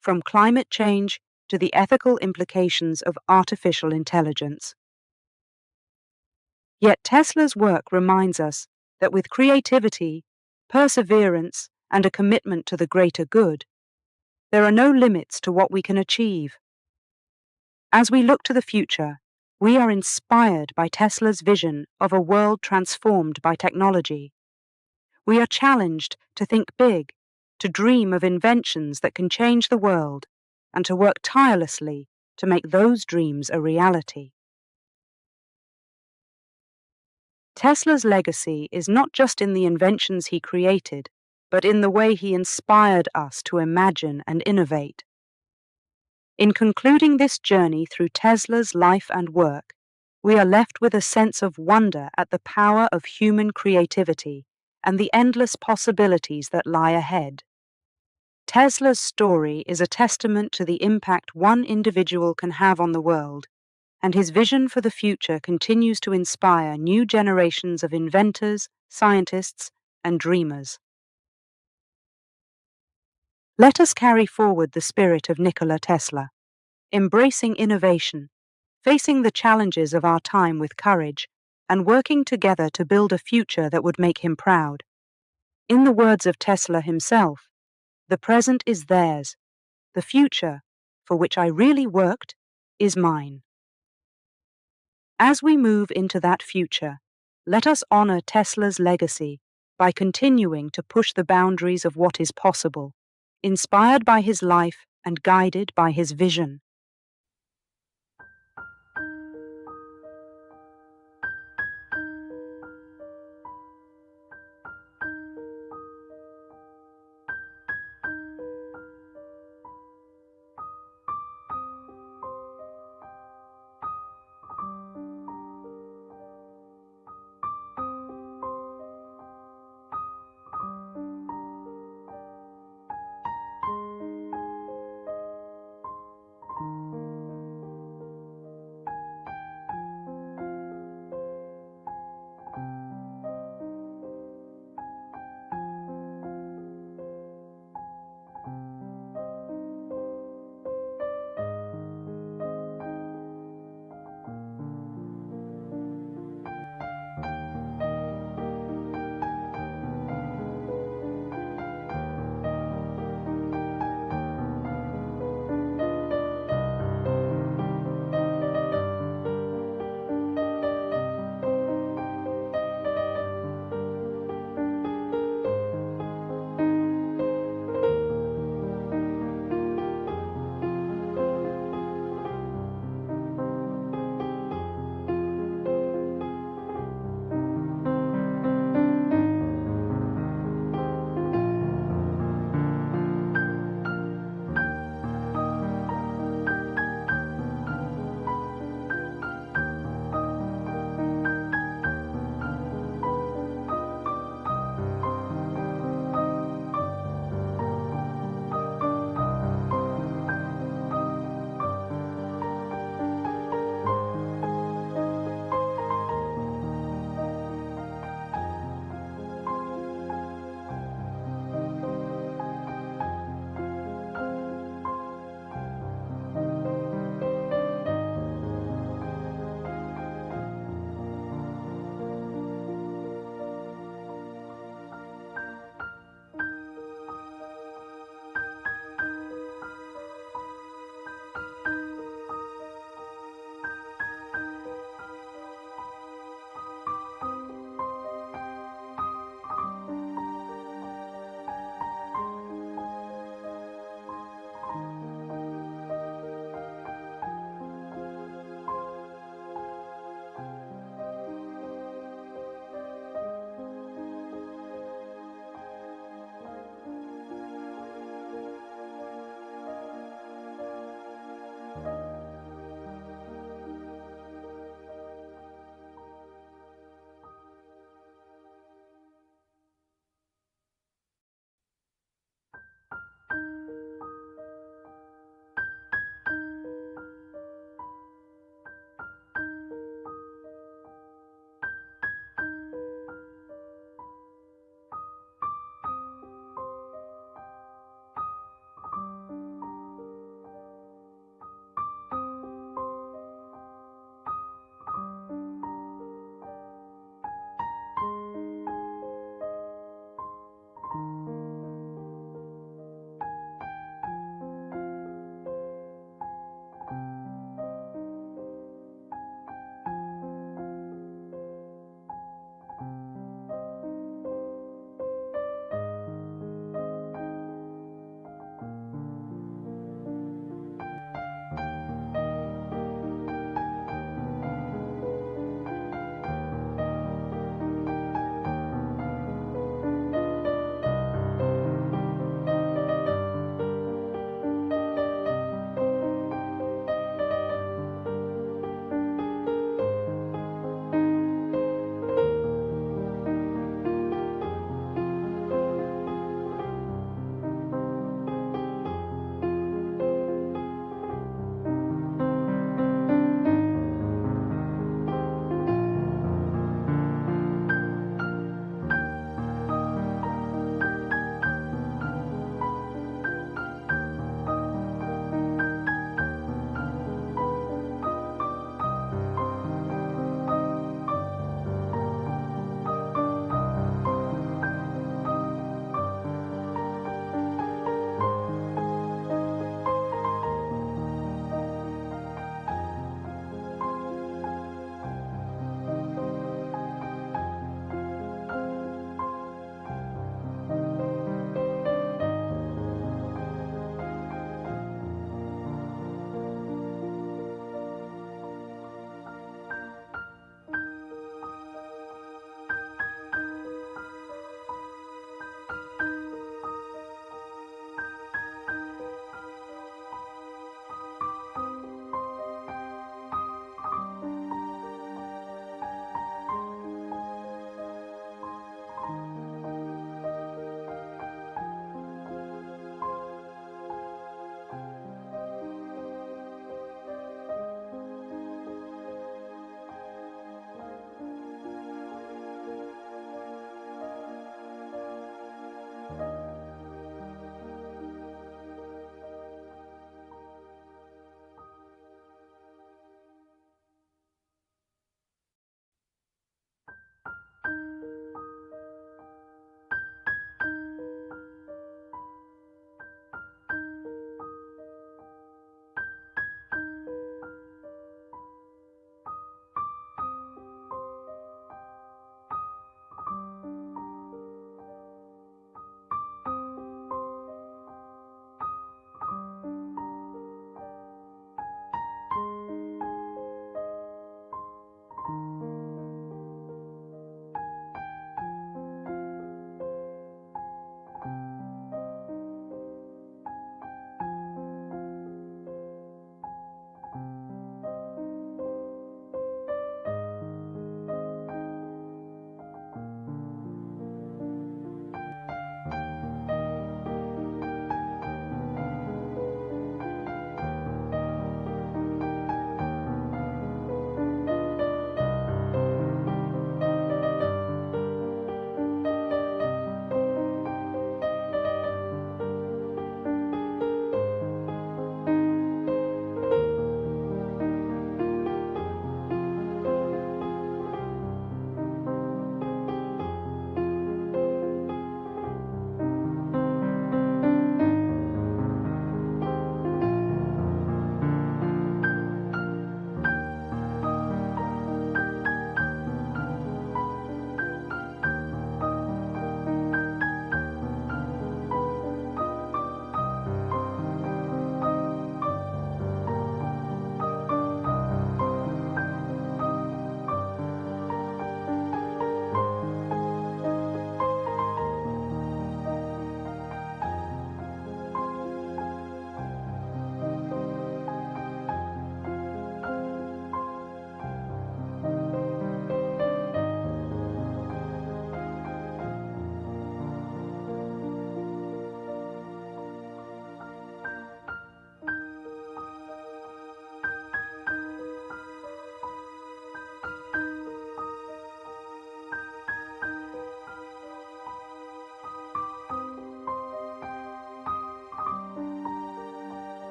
from climate change to the ethical implications of artificial intelligence. Yet Tesla's work reminds us that with creativity, perseverance, and a commitment to the greater good, there are no limits to what we can achieve. As we look to the future, we are inspired by Tesla's vision of a world transformed by technology. We are challenged to think big, to dream of inventions that can change the world, and to work tirelessly to make those dreams a reality. Tesla's legacy is not just in the inventions he created, but in the way he inspired us to imagine and innovate. In concluding this journey through Tesla's life and work, we are left with a sense of wonder at the power of human creativity and the endless possibilities that lie ahead. Tesla's story is a testament to the impact one individual can have on the world, and his vision for the future continues to inspire new generations of inventors, scientists, and dreamers. Let us carry forward the spirit of Nikola Tesla, embracing innovation, facing the challenges of our time with courage, and working together to build a future that would make him proud. In the words of Tesla himself, "The present is theirs. The future, for which I really worked, is mine." As we move into that future, let us honor Tesla's legacy by continuing to push the boundaries of what is possible, inspired by his life and guided by his vision.